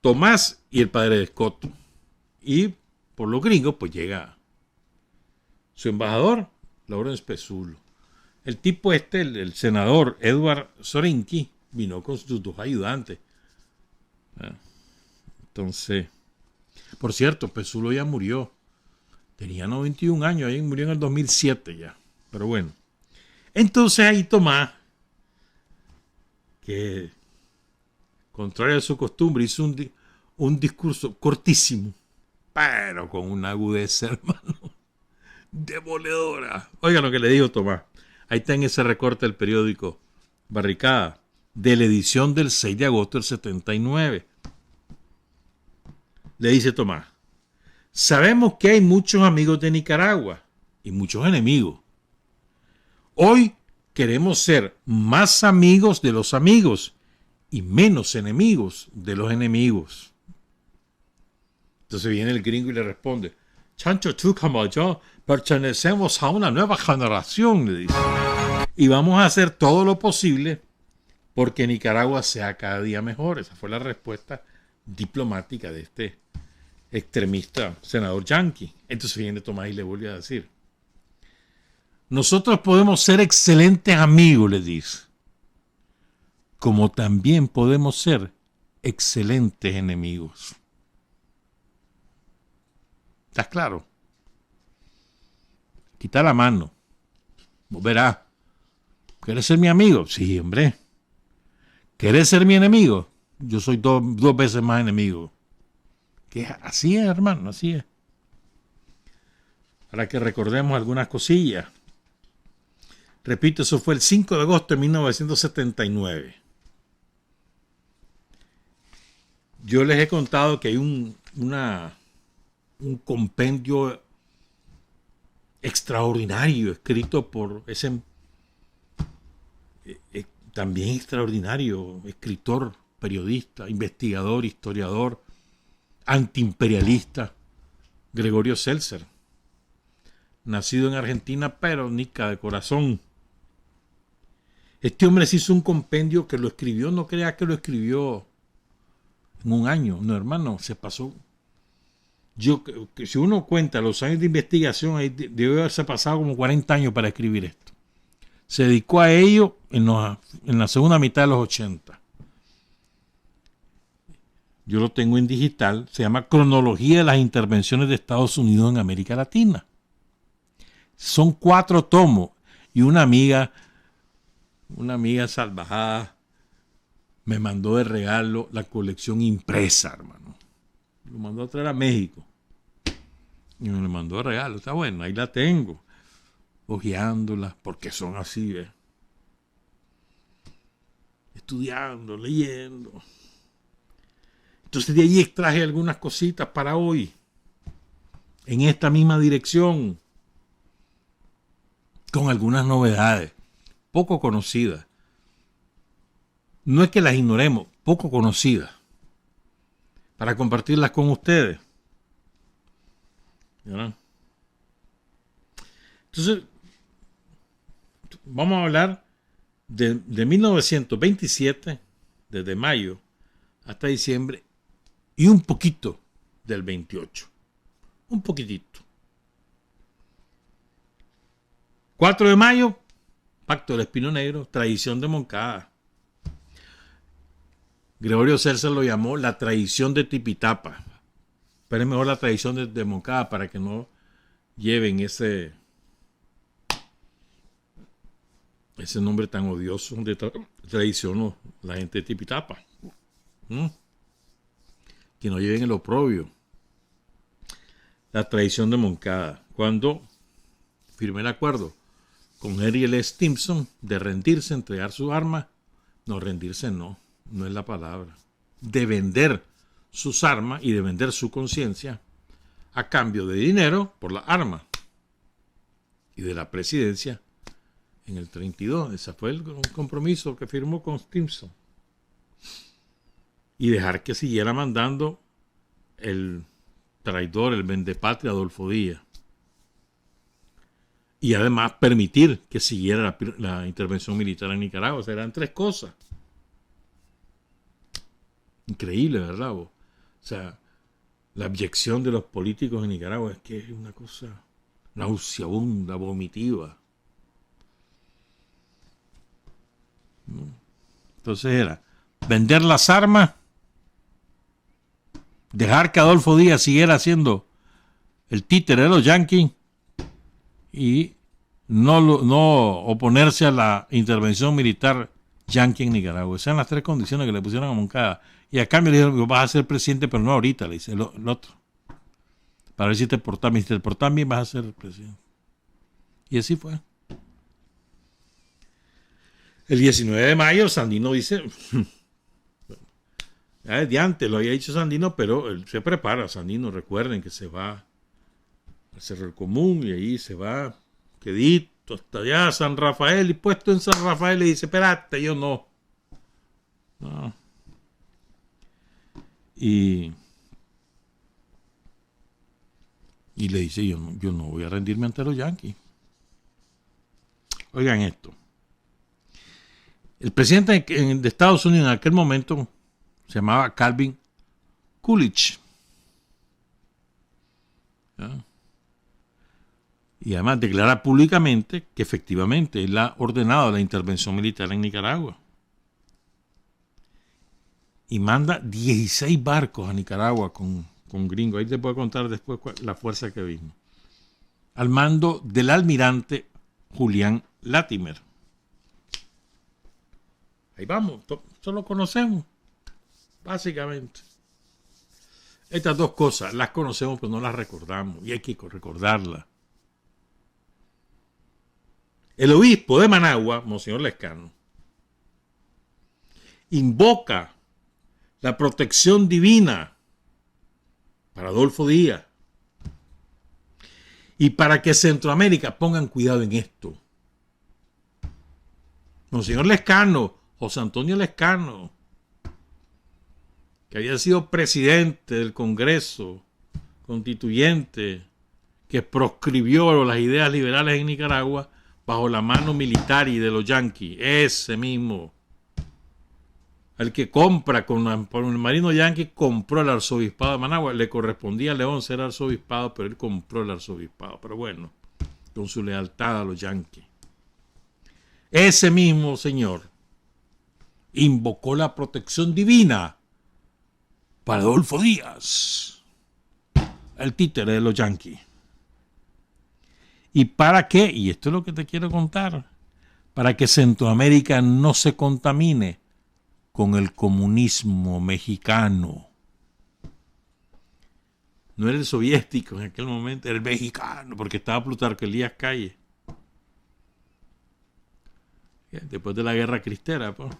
Tomás y el padre de Escoto. Y por los gringos, pues llega su embajador, Lawrence Pesulo. El tipo el senador Edward Sorinki, vino con sus dos ayudantes. Entonces, por cierto, Pesulo ya murió. Tenía 91 años, ahí murió en el 2007 ya. Pero bueno. Entonces ahí Tomás, que contrario a su costumbre, hizo un discurso cortísimo, pero con una agudeza, hermano, demoledora. Oigan lo que le dijo Tomás. Ahí está en ese recorte del periódico Barricada, de la edición del 6 de agosto del 79. Le dice Tomás: sabemos que hay muchos amigos de Nicaragua y muchos enemigos. Hoy queremos ser más amigos de los amigos y menos enemigos de los enemigos. Entonces viene el gringo y le responde: Chancho, tú como yo pertenecemos a una nueva generación, le dice. Y vamos a hacer todo lo posible porque Nicaragua sea cada día mejor. Esa fue la respuesta diplomática de este extremista senador yanqui. Entonces viene Tomás y le vuelve a decir: nosotros podemos ser excelentes amigos, le dice, como también podemos ser excelentes enemigos. ¿Estás claro? Quita la mano. Vos verás. ¿Quieres ser mi amigo? Sí, hombre. ¿Quieres ser mi enemigo? Yo soy dos veces más enemigo. Que así es, hermano, así es. Para que recordemos algunas cosillas. Repito, eso fue el 5 de agosto de 1979. Yo les he contado que hay un compendio extraordinario escrito por ese también extraordinario escritor, periodista, investigador, historiador, antiimperialista, Gregorio Seltzer, nacido en Argentina, pero nica de corazón. Este hombre se hizo un compendio que lo escribió, no crea que lo escribió en un año, no, hermano, se pasó. Si uno cuenta los años de investigación, ahí debe haberse pasado como 40 años para escribir esto. Se dedicó a ello en la segunda mitad de los 80. Yo lo tengo en digital, se llama Cronología de las Intervenciones de Estados Unidos en América Latina. Son 4 tomos y una amiga salvajada me mandó de regalo la colección impresa, hermano. Lo mandó a traer a México y me lo mandó de regalo. Está bueno, ahí la tengo, hojeándola, porque son así, ¿ves? Estudiando, leyendo. Entonces de ahí extraje algunas cositas para hoy, en esta misma dirección, con algunas novedades, poco conocidas. No es que las ignoremos, poco conocidas, para compartirlas con ustedes. ¿Verdad? Entonces, vamos a hablar de 1927, desde mayo hasta diciembre, y un poquito del 28. Un poquitito. 4 de mayo, Pacto del Espino Negro, traición de Moncada. Gregorio Seltzer lo llamó la traición de Tipitapa. Pero es mejor la traición de Moncada para que no lleven ese nombre tan odioso de traición la gente de Tipitapa. Que no lleven el oprobio. La traición de Moncada. Cuando firmé el acuerdo con Henry L. Stimson de rendirse, entregar sus armas. No, rendirse no es la palabra. De vender sus armas y de vender su conciencia a cambio de dinero por las armas y de la presidencia en el 32. Ese fue el compromiso que firmó con Stimson. Y dejar que siguiera mandando el traidor, el vendepatria Adolfo Díaz. y además permitir que siguiera la intervención militar en Nicaragua. O sea, eran tres cosas. Increíble, ¿verdad? O sea, la abyección de los políticos en Nicaragua es que es una cosa nauseabunda, vomitiva. Entonces era vender las armas, dejar que Adolfo Díaz siguiera siendo el títere de los yanquis y no oponerse a la intervención militar yanqui en Nicaragua. Esas eran las tres condiciones que le pusieron a Moncada. Y a cambio le dijeron, vas a ser presidente, pero no ahorita, le dice el otro. Para ver si te portas bien. Si te portas bien, vas a ser presidente. Y así fue. El 19 de mayo, Sandino dice, ya desde antes lo había dicho Sandino, pero él se prepara. Sandino, recuerden que se va al Cerro Común y ahí se va, quedito, hasta allá, San Rafael, y puesto en San Rafael le dice, espérate, yo no. Y le dice, yo no voy a rendirme ante los yanquis. Oigan esto. El presidente de Estados Unidos en aquel momento se llamaba Calvin Coolidge. ¿Ya? Y además declara públicamente que efectivamente él ha ordenado la intervención militar en Nicaragua. Y manda 16 barcos a Nicaragua con gringos. Ahí te puedo contar después la fuerza que vino. Al mando del almirante Julián Latimer. Ahí vamos, eso lo conocemos, básicamente. Estas dos cosas las conocemos, pero no las recordamos, y hay que recordarlas. El obispo de Managua, Monseñor Lescano, invoca la protección divina para Adolfo Díaz y para que Centroamérica pongan cuidado en esto. Monseñor Lescano, José Antonio Lescano, que había sido presidente del Congreso Constituyente, que proscribió las ideas liberales en Nicaragua bajo la mano militar y de los yanquis, ese mismo, el que compra por un marino yanqui, compró el arzobispado de Managua. Le correspondía a León ser arzobispado, pero él compró el arzobispado. Pero bueno, con su lealtad a los yanquis. Ese mismo señor invocó la protección divina para Adolfo Díaz, el títere de los yanquis. ¿Y para qué? Y esto es lo que te quiero contar. Para que Centroamérica no se contamine con el comunismo mexicano. No era el soviético en aquel momento, era el mexicano, porque estaba Plutarco Elías Calles. Después de la guerra cristera, pues.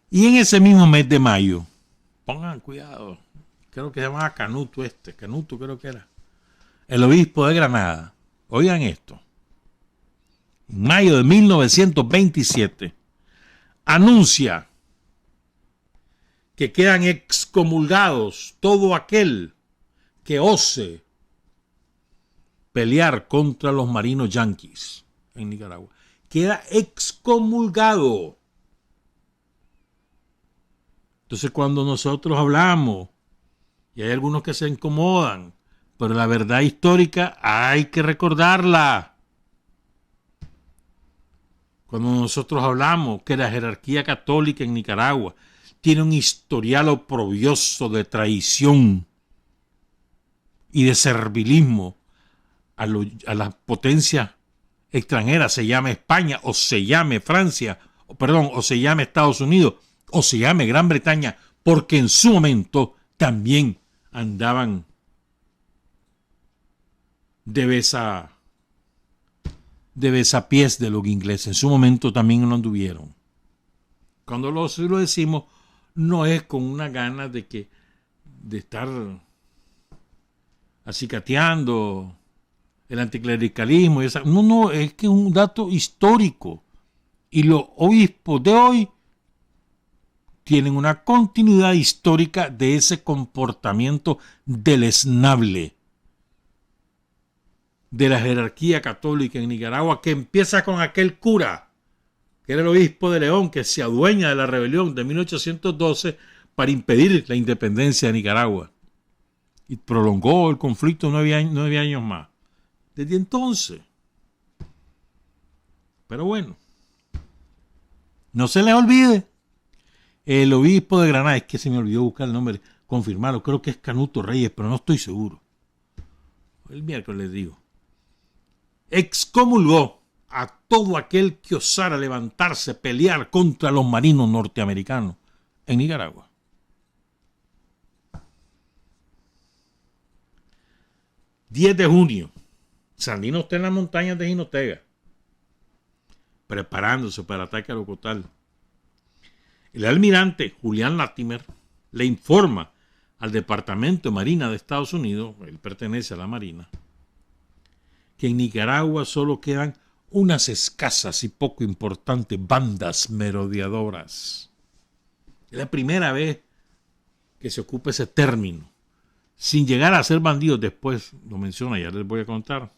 Y en ese mismo mes de mayo, pongan cuidado, creo que se llamaba Canuto Canuto creo que era, el obispo de Granada, oigan esto, en mayo de 1927, anuncia que quedan excomulgados todo aquel que ose pelear contra los marinos yanquis en Nicaragua. Queda excomulgado. Entonces cuando nosotros hablamos, y hay algunos que se incomodan, pero la verdad histórica hay que recordarla. Cuando nosotros hablamos que la jerarquía católica en Nicaragua tiene un historial oprobioso de traición y de servilismo a las potencias extranjeras, se llame España o se llame Francia, o se llame Estados Unidos o se llame Gran Bretaña, porque en su momento también andaban de besapiés de los ingleses. En su momento también lo anduvieron. Cuando lo decimos, no es con una gana de estar acicateando el anticlericalismo. No, es que es un dato histórico. Y los obispos de hoy tienen una continuidad histórica de ese comportamiento deleznable de la jerarquía católica en Nicaragua, que empieza con aquel cura, que era el obispo de León, que se adueña de la rebelión de 1812 para impedir la independencia de Nicaragua. Y prolongó el conflicto 9 años más. Desde entonces. Pero bueno, no se les olvide, el obispo de Granada, es que se me olvidó buscar el nombre, confirmarlo, creo que es Canuto Reyes, pero no estoy seguro. El miércoles les digo. Excomulgó a todo aquel que osara levantarse, pelear contra los marinos norteamericanos en Nicaragua. ...10 de junio... Sandino está en las montañas de Jinotega, preparándose para el ataque a Ocotal. El almirante Julián Latimer le informa al Departamento de Marina de Estados Unidos, él pertenece a la Marina, que en Nicaragua solo quedan unas escasas y poco importantes bandas merodeadoras. Es la primera vez que se ocupa ese término, sin llegar a ser bandidos. Después lo menciona, ya les voy a contar.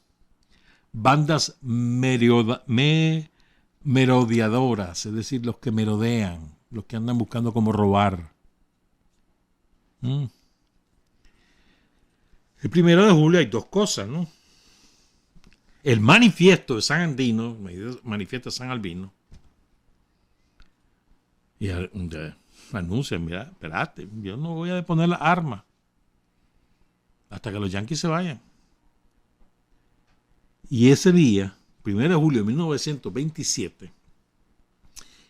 Bandas merodeadoras, es decir, los que merodean, los que andan buscando cómo robar. El 1 de julio hay dos cosas, ¿no? El manifiesto de San Andino, manifiesto de San Albino, y anuncia, mira, espérate, yo no voy a deponer las armas hasta que los yanquis se vayan. Y ese día, 1 de julio de 1927,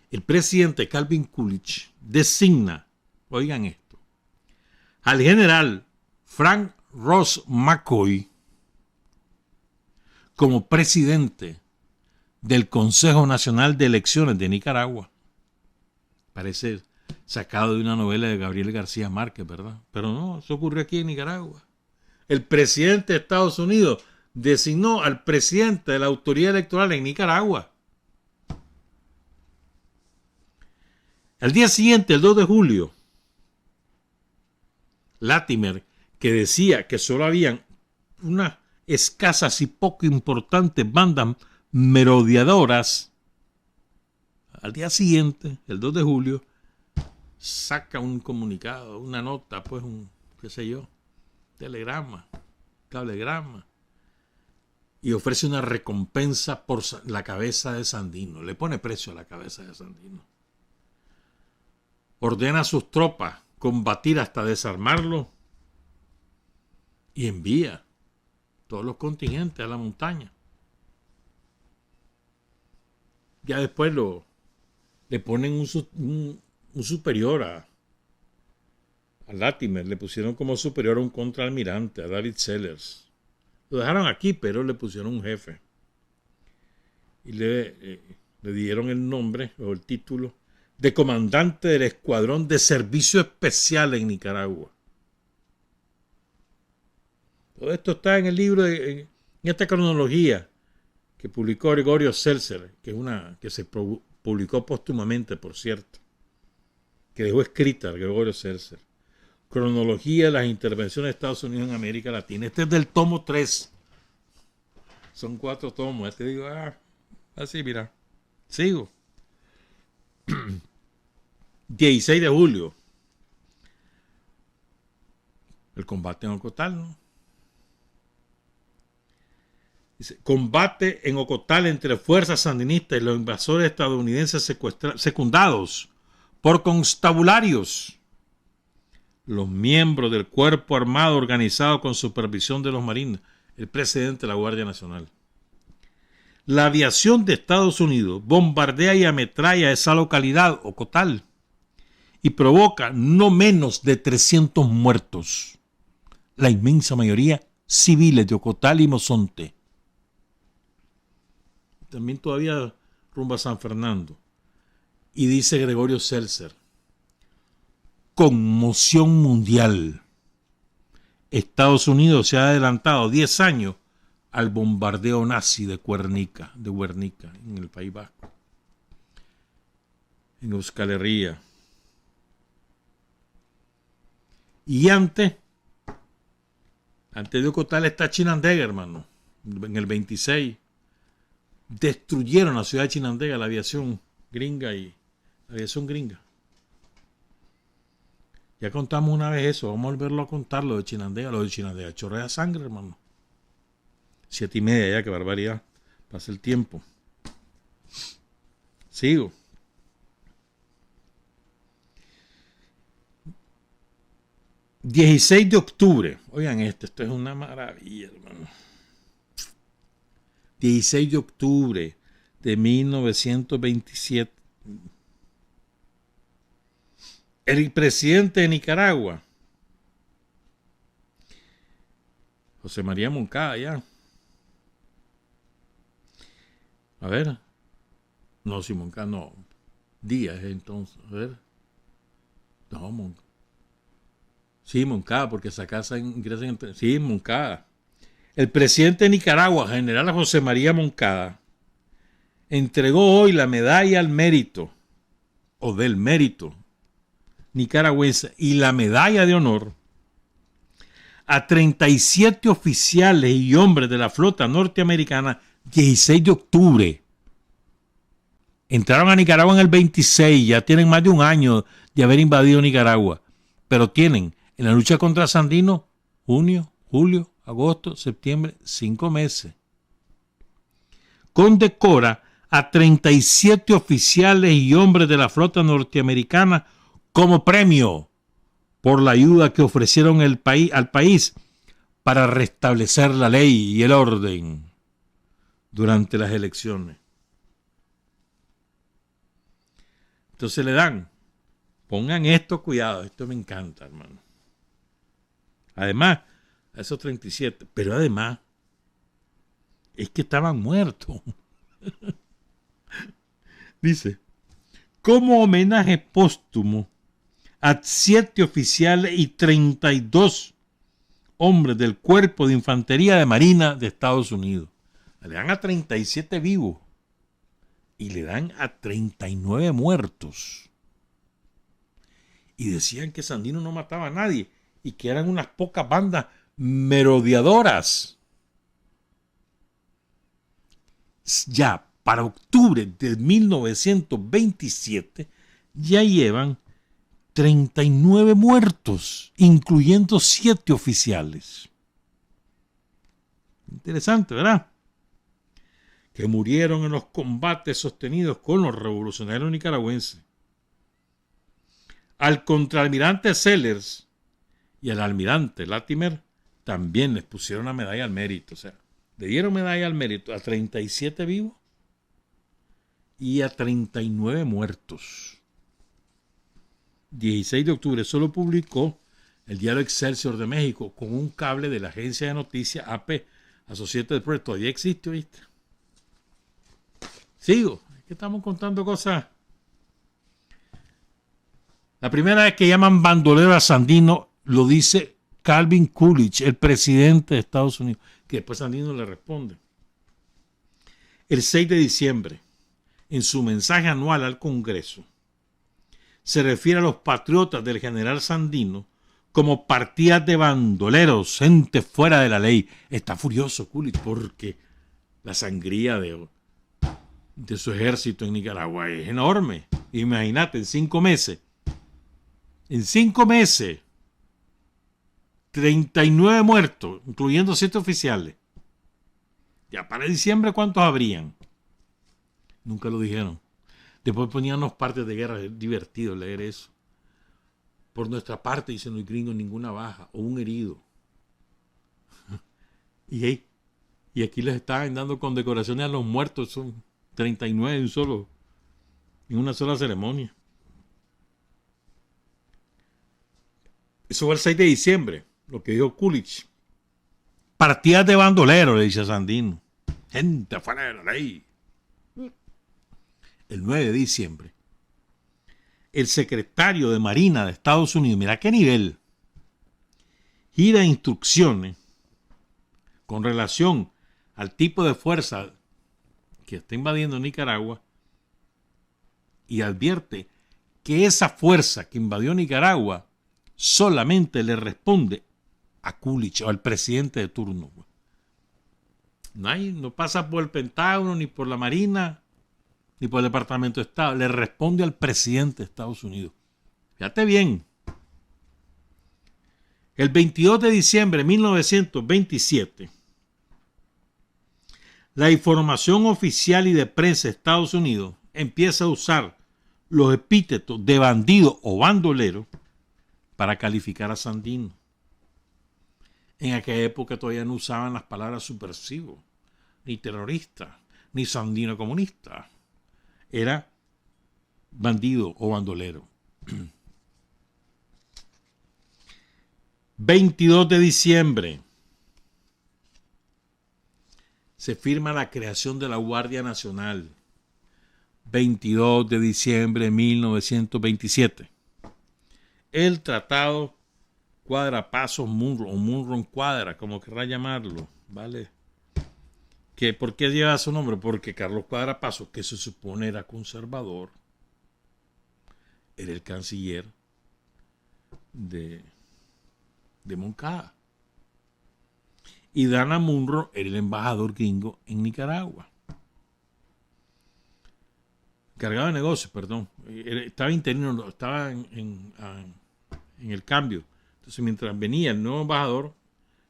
el presidente Calvin Coolidge designa, oigan esto, al general Frank Ross McCoy como presidente del Consejo Nacional de Elecciones de Nicaragua. Parece sacado de una novela de Gabriel García Márquez, ¿verdad? Pero no, eso ocurrió aquí en Nicaragua. El presidente de Estados Unidos designó al presidente de la autoridad electoral en Nicaragua. Al día siguiente, el 2 de julio, Latimer, que decía que solo habían unas escasas y poco importantes bandas merodeadoras, al día siguiente, el 2 de julio, saca un comunicado, una nota, pues un, qué sé yo, telegrama, cablegrama, y ofrece una recompensa por la cabeza de Sandino. Le pone precio a la cabeza de Sandino. Ordena a sus tropas combatir hasta desarmarlo y envía todos los contingentes a la montaña. Ya después le ponen un superior a Latimer, le pusieron como superior a un contraalmirante, a David Sellers. Lo dejaron aquí, pero le pusieron un jefe. Y le dieron el nombre o el título de comandante del Escuadrón de Servicio Especial en Nicaragua. Todo esto está en el libro, en esta cronología que publicó Gregorio Seltzer, que se publicó póstumamente, por cierto, que dejó escrita Gregorio Seltzer. Cronología de las intervenciones de Estados Unidos en América Latina. Este es del tomo 3. Son 4 tomos. Ya te digo, así, mira. Sigo. 16 de julio. El combate en Ocotal, ¿no? Dice, combate en Ocotal entre fuerzas sandinistas y los invasores estadounidenses secundados por constabularios, los miembros del cuerpo armado organizado con supervisión de los marines, el presidente de la Guardia Nacional. La aviación de Estados Unidos bombardea y ametralla esa localidad, Ocotal, y provoca no menos de 300 muertos, la inmensa mayoría civiles de Ocotal y Mozonte. También todavía rumbo a San Fernando. Y dice Gregorio Seltzer, conmoción mundial. Estados Unidos se ha adelantado 10 años al bombardeo nazi de Guernica, en el País Vasco, en Euskal Herria. Y antes de Ocotal está Chinandega, hermano. en el 26, destruyeron la ciudad de Chinandega, la aviación gringa. Ya contamos una vez eso, vamos a volverlo a contar, lo de Chinandega, chorrea sangre, hermano. 7:30 ya, qué barbaridad, pasa el tiempo. Sigo. ...16 de octubre... Oigan esto es una maravilla, hermano. 16 de octubre de 1927. El presidente de Nicaragua, José María Moncada, ya. A ver. No, si Moncada, no. Díaz, entonces. A ver. No, Moncada. Sí, Moncada, porque esa casa ingresa en... Sí, Moncada. El presidente de Nicaragua, general José María Moncada, entregó hoy la medalla al mérito, o del mérito nicaragüense, y la medalla de honor a 37 oficiales y hombres de la flota norteamericana, 16 de octubre. Entraron a Nicaragua en el 26, ya tienen más de un año de haber invadido Nicaragua, pero tienen en la lucha contra Sandino, junio, julio, agosto, septiembre, 5 meses. Condecora a 37 oficiales y hombres de la flota norteamericana como premio por la ayuda que ofrecieron al país para restablecer la ley y el orden durante las elecciones. Entonces le dan, pongan esto, cuidado, esto me encanta, hermano. Además, a esos 37, pero además, es que estaban muertos. Dice, como homenaje póstumo a 7 oficiales y 32 hombres del Cuerpo de Infantería de Marina de Estados Unidos. Le dan a 37 vivos y le dan a 39 muertos. Y decían que Sandino no mataba a nadie y que eran unas pocas bandas merodeadoras. Ya para octubre de 1927 ya llevan 39 muertos, incluyendo 7 oficiales. Interesante, ¿verdad? Que murieron en los combates sostenidos con los revolucionarios nicaragüenses. Al contraalmirante Sellers y al almirante Latimer también les pusieron una medalla al mérito. O sea, le dieron medalla al mérito a 37 vivos y a 39 muertos. 16 de octubre solo publicó el diario Excelsior de México con un cable de la agencia de noticias AP Associated Press. Todavía existe, ¿viste? Sigo, es que estamos contando cosas. La primera vez que llaman bandolero a Sandino lo dice Calvin Coolidge, el presidente de Estados Unidos, que después Sandino le responde. El 6 de diciembre, en su mensaje anual al Congreso, se refiere a los patriotas del general Sandino como partidas de bandoleros, gente fuera de la ley. Está furioso Coolidge porque la sangría de su ejército en Nicaragua es enorme. Imagínate, en 5 meses. En 5 meses, 39 muertos, incluyendo 7 oficiales. Ya para diciembre, ¿cuántos habrían? Nunca lo dijeron. Después ponían los partes de guerra. Es divertido leer eso. Por nuestra parte, dicen los gringos, ninguna baja o un herido. Y aquí les estaban dando condecoraciones a los muertos. Son 39 en una sola ceremonia. Eso fue el 6 de diciembre, lo que dijo Coolidge. Partidas de bandoleros, le dice a Sandino. Gente fuera de la ley. El 9 de diciembre, el secretario de Marina de Estados Unidos, mira qué nivel, gira instrucciones con relación al tipo de fuerza que está invadiendo Nicaragua y advierte que esa fuerza que invadió Nicaragua solamente le responde a Coolidge o al presidente de turno. No pasa por el Pentágono, ni por la Marina, ni por el Departamento de Estado. Le responde al presidente de Estados Unidos. Fíjate bien. El 22 de diciembre de 1927, la información oficial y de prensa de Estados Unidos empieza a usar los epítetos de bandido o bandolero para calificar a Sandino. En aquella época todavía no usaban las palabras subversivo, ni terrorista, ni sandino comunista. Era bandido o bandolero. 22 de diciembre se firma la creación de la Guardia Nacional. 22 de diciembre de 1927. El tratado Cuadrapasos Munro, o Munro Cuadra, como querrá llamarlo, ¿vale? ¿Por qué lleva su nombre? Porque Carlos Cuadrapasos, que se supone era conservador, era el canciller de Moncada. Y Dana Munro era el embajador gringo en Nicaragua. Cargado de negocios, perdón. Estaba interino, estaba en el cambio. Entonces, mientras venía el nuevo embajador,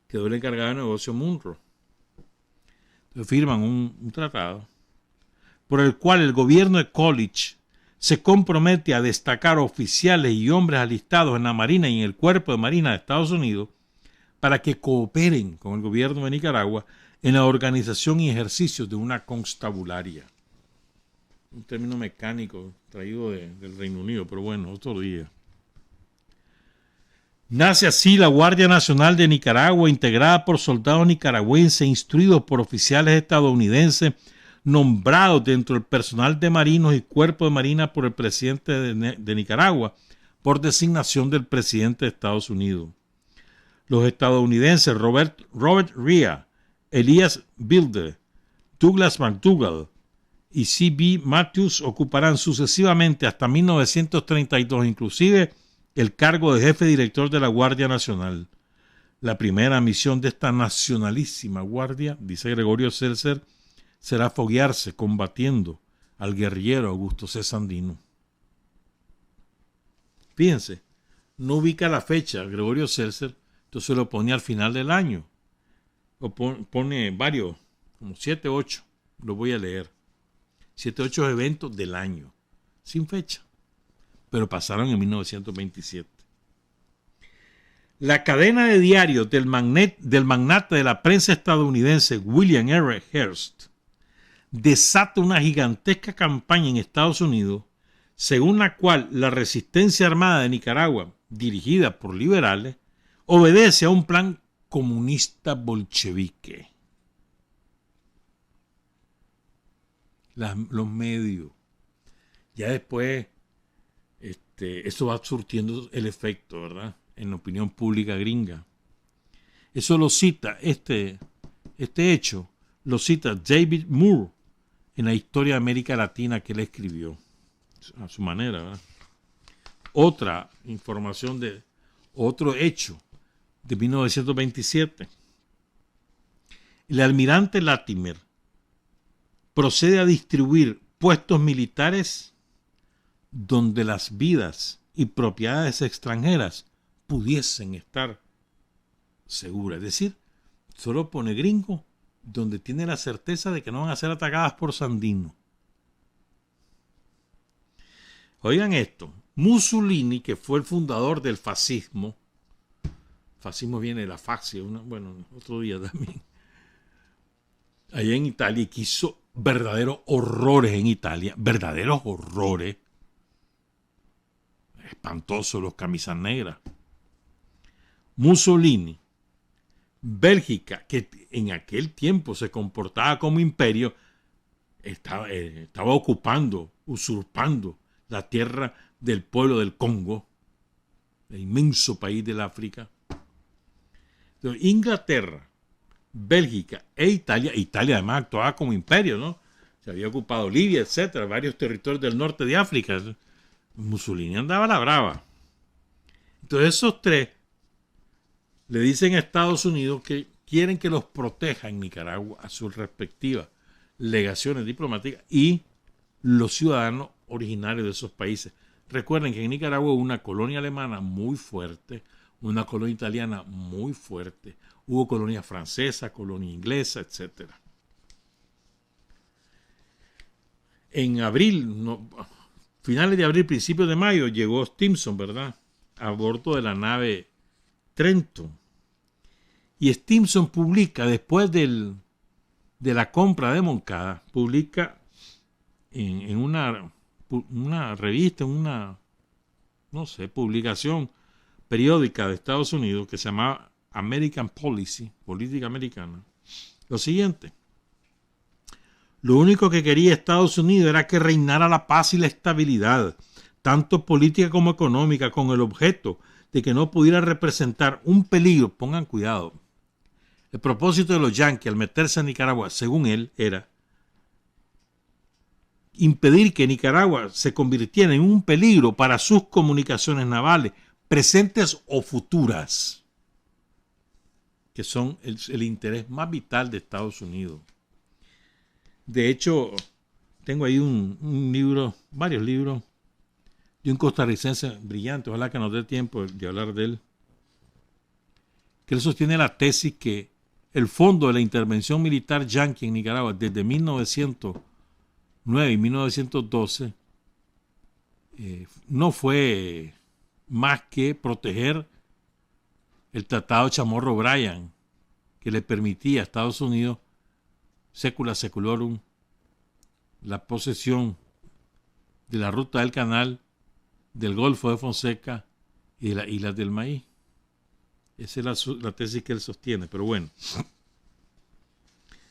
quedó el encargado de negocio Munro. Entonces firman un tratado por el cual el gobierno de Coolidge se compromete a destacar oficiales y hombres alistados en la Marina y en el Cuerpo de Marina de Estados Unidos para que cooperen con el gobierno de Nicaragua en la organización y ejercicio de una constabularia. Un término mecánico traído del Reino Unido, pero bueno, otro día. Nace así la Guardia Nacional de Nicaragua, integrada por soldados nicaragüenses instruidos por oficiales estadounidenses nombrados dentro del personal de marinos y cuerpo de marina por el presidente de Nicaragua por designación del presidente de Estados Unidos. Los estadounidenses Robert Rea, Elias Bilder, Douglas McDougall y C.B. Matthews ocuparán sucesivamente hasta 1932 inclusive el cargo de jefe director de la Guardia Nacional. La primera misión de esta nacionalísima guardia, dice Gregorio Seltzer, será foguearse combatiendo al guerrillero Augusto C. Sandino. Fíjense, no ubica la fecha Gregorio Seltzer, entonces lo pone al final del año. O pone varios, como 7 o 8, lo voy a leer. 7 o 8 eventos del año, sin fecha, pero pasaron en 1927. La cadena de diarios del magnate de la prensa estadounidense William R. Hearst desata una gigantesca campaña en Estados Unidos, según la cual la resistencia armada de Nicaragua, dirigida por liberales, obedece a un plan comunista bolchevique. Los medios. Ya después, eso va surtiendo el efecto, ¿verdad? En la opinión pública gringa. Eso lo cita, este hecho, lo cita David Moore en la historia de América Latina que él escribió, a su manera, ¿verdad? Otra información de otro hecho de 1927. El almirante Latimer procede a distribuir puestos militares donde las vidas y propiedades extranjeras pudiesen estar seguras. Es decir, solo pone gringo donde tiene la certeza de que no van a ser atacadas por Sandino. Oigan esto, Mussolini, que fue el fundador del fascismo viene de la fascia, otro día también, allá en Italia, y que hizo verdaderos horrores en Italia, verdaderos horrores, espantosos los camisas negras. Mussolini, Bélgica, que en aquel tiempo se comportaba como imperio, estaba ocupando, usurpando la tierra del pueblo del Congo, el inmenso país del África. Entonces, Inglaterra, Bélgica e Italia además actuaba como imperio, ¿no? Se había ocupado Libia, etcétera, varios territorios del norte de África. Mussolini andaba a la brava. Entonces esos tres le dicen a Estados Unidos que quieren que los proteja en Nicaragua a sus respectivas legaciones diplomáticas y los ciudadanos originarios de esos países. Recuerden que en Nicaragua hubo una colonia alemana muy fuerte, una colonia italiana muy fuerte, hubo colonia francesa, colonia inglesa, etc. En abril, finales de abril, principios de mayo, llegó Stimson, ¿verdad?, a bordo de la nave Trenton. Y Stimson publica, después de la compra de Moncada, publica en una revista, publicación periódica de Estados Unidos que se llamaba American Policy, política americana, lo siguiente: lo único que quería Estados Unidos era que reinara la paz y la estabilidad, tanto política como económica, con el objeto de que no pudiera representar un peligro. Pongan cuidado. El propósito de los yanquis al meterse en Nicaragua, según él, era impedir que Nicaragua se convirtiera en un peligro para sus comunicaciones navales, presentes o futuras, que son el interés más vital de Estados Unidos. De hecho, tengo ahí un libro, varios libros, de un costarricense brillante, ojalá que nos dé tiempo de hablar de él, que él sostiene la tesis que el fondo de la intervención militar yanqui en Nicaragua desde 1909 y 1912 no fue más que proteger el Tratado Chamorro-Bryan, que le permitía a Estados Unidos secula seculorum la posesión de la ruta del canal, del Golfo de Fonseca y de las Islas del Maíz. Esa es la tesis que él sostiene, pero bueno.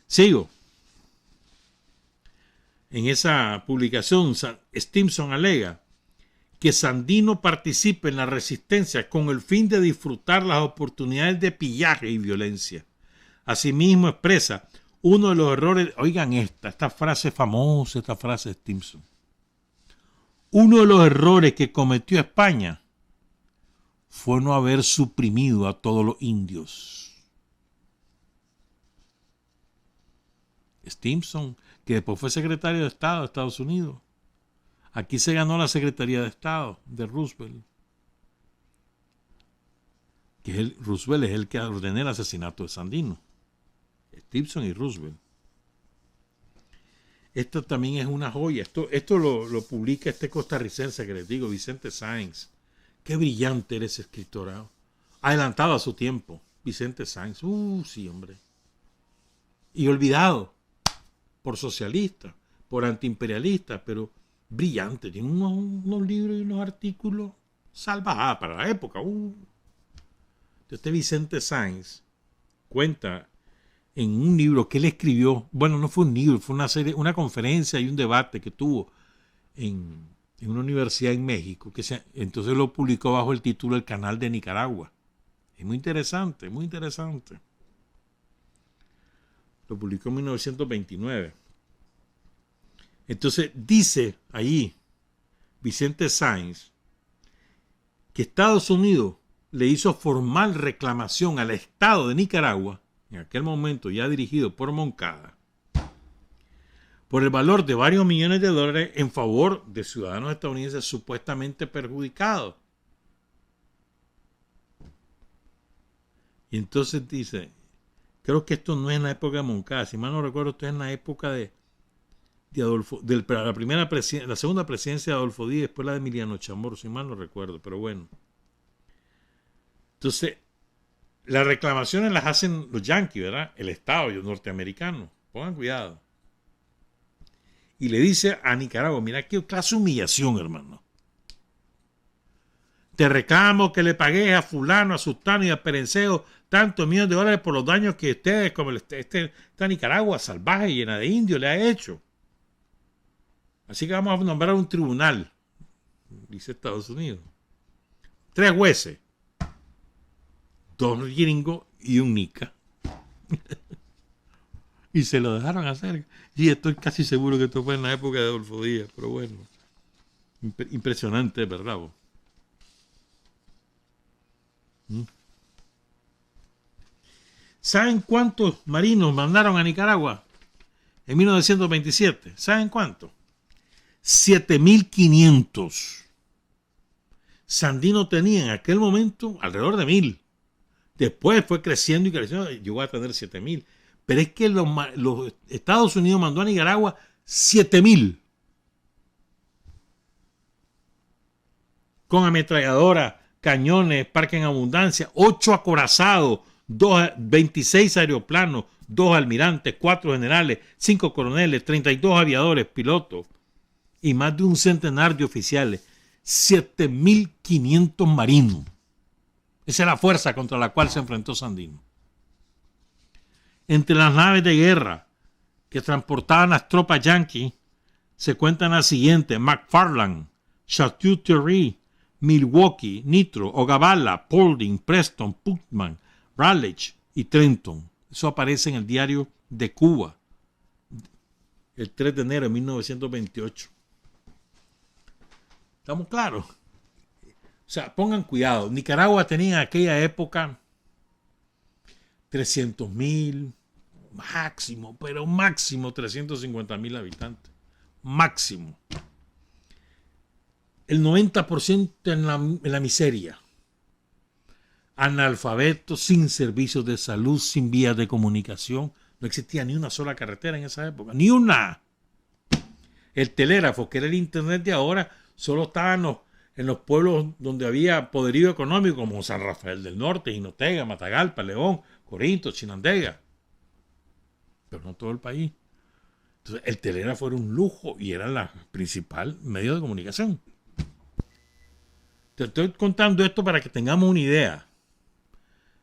Sigo. En esa publicación, Stimson alega que Sandino participe en la resistencia con el fin de disfrutar las oportunidades de pillaje y violencia. Asimismo expresa uno de los errores, oigan esta frase famosa, esta frase de Stimson. Uno de los errores que cometió España fue no haber suprimido a todos los indios. Stimson, que después fue secretario de Estado de Estados Unidos. Aquí se ganó la Secretaría de Estado de Roosevelt. Roosevelt es el que ordenó el asesinato de Sandino. Stimson y Roosevelt. Esto también es una joya. Esto lo publica este costarricense que les digo, Vicente Sáenz. Qué brillante era ese escritor. Adelantado a su tiempo. Vicente Sáenz. Sí, hombre. Y olvidado por socialista, por antiimperialista, pero brillante. Tiene unos libros y unos artículos salvajadas para la época. Este Vicente Sáenz cuenta en un libro que él escribió, bueno, no fue un libro, fue una conferencia y un debate que tuvo en una universidad en México, entonces lo publicó bajo el título El Canal de Nicaragua. Es muy interesante, muy interesante. Lo publicó en 1929. Entonces dice ahí Vicente Sáenz que Estados Unidos le hizo formal reclamación al Estado de Nicaragua, en aquel momento ya dirigido por Moncada, por el valor de varios millones de dólares en favor de ciudadanos estadounidenses supuestamente perjudicados. Y entonces dice, creo que esto no es en la época de Moncada, si mal no recuerdo, esto es en la época de Adolfo, la segunda presidencia de Adolfo Díaz, después la de Emiliano Chamorro, si mal no recuerdo, pero bueno. Entonces, las reclamaciones las hacen los yanquis, ¿verdad? El Estado y los norteamericanos. Pongan cuidado. Y le dice a Nicaragua, mira qué clase de humillación, hermano. Te reclamo que le pagues a fulano, a sultano y a Perenceo tantos millones de dólares por los daños que ustedes, como esta Nicaragua salvaje y llena de indios, le ha hecho. Así que vamos a nombrar un tribunal, dice Estados Unidos. 3 jueces. 2 gringos y un nica. Y se lo dejaron hacer. Y estoy casi seguro que esto fue en la época de Adolfo Díaz, pero bueno. Impresionante, ¿verdad? ¿Saben cuántos marinos mandaron a Nicaragua en 1927? ¿Saben cuánto? 7.500. Sandino tenía en aquel momento alrededor de 1.000. Después fue creciendo y creciendo, llegó a tener 7.000. Pero es que los Estados Unidos mandó a Nicaragua 7.000. Con ametralladora, cañones, parque en abundancia, 8 acorazados, 26 aeroplanos, 2 almirantes, 4 generales, 5 coroneles, 32 aviadores, pilotos y más de un centenar de oficiales. 7.500 marinos. Esa es la fuerza contra la cual se enfrentó Sandino. Entre las naves de guerra que transportaban las tropas yanquis se cuentan las siguientes: McFarland, Chartier-Thierry, Milwaukee, Nitro, Ogabala, Paulding, Preston, Putman, Raleigh y Trenton. Eso aparece en el diario de Cuba el 3 de enero de 1928. ¿Estamos claros? O sea, pongan cuidado. Nicaragua tenía en aquella época 300.000, máximo, pero máximo 350.000 habitantes. Máximo. El 90% en la miseria. Analfabetos, sin servicios de salud, sin vías de comunicación. No existía ni una sola carretera en esa época. Ni una. El telégrafo, que era el internet de ahora, solo estaba en los pueblos donde había poderío económico, como San Rafael del Norte, Jinotega, Matagalpa, León, Corinto, Chinandega. Pero no todo el país. Entonces, el telégrafo era un lujo y era el principal medio de comunicación. Te estoy contando esto para que tengamos una idea.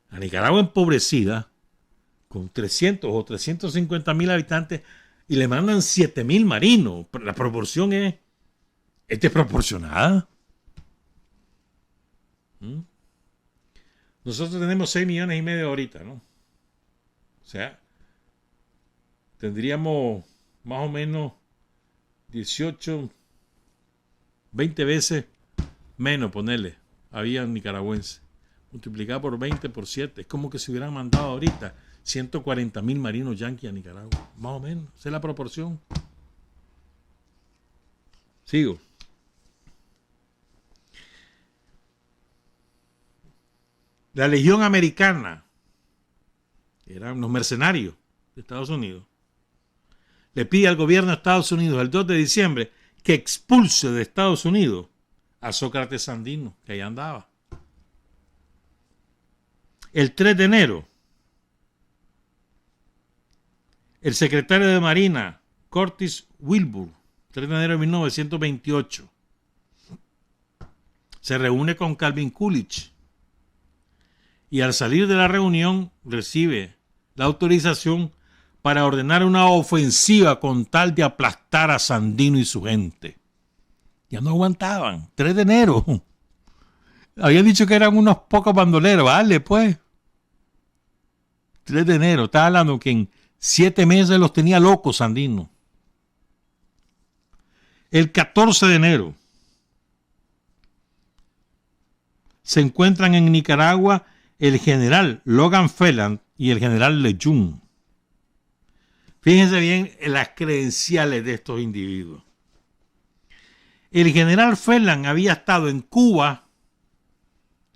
La Nicaragua empobrecida, con 300 o 350.000 habitantes, y le mandan 7.000 marinos. La proporción es desproporcionada. Nosotros tenemos 6 millones y medio ahorita, ¿no? O sea, tendríamos más o menos 18, 20 veces menos, ponerle, había nicaragüenses. Multiplicado por 20 por 7. Es como que se hubieran mandado ahorita 140.000 marinos yanquis a Nicaragua. Más o menos. Esa es la proporción. Sigo. La Legión Americana, eran los mercenarios de Estados Unidos, le pide al gobierno de Estados Unidos el 2 de diciembre que expulse de Estados Unidos a Sócrates Sandino, que allá andaba. El 3 de enero, el secretario de Marina, Curtis Wilbur, 3 de enero de 1928, se reúne con Calvin Coolidge y al salir de la reunión recibe la autorización para ordenar una ofensiva con tal de aplastar a Sandino y su gente. Ya no aguantaban. 3 de enero. Habían dicho que eran unos pocos bandoleros. Vale, pues. 3 de enero. Estaba hablando que en 7 meses los tenía locos Sandino. El 14 de enero se encuentran en Nicaragua el general Logan Felland y el general Lejún. Fíjense bien en las credenciales de estos individuos. El general Felland había estado en Cuba,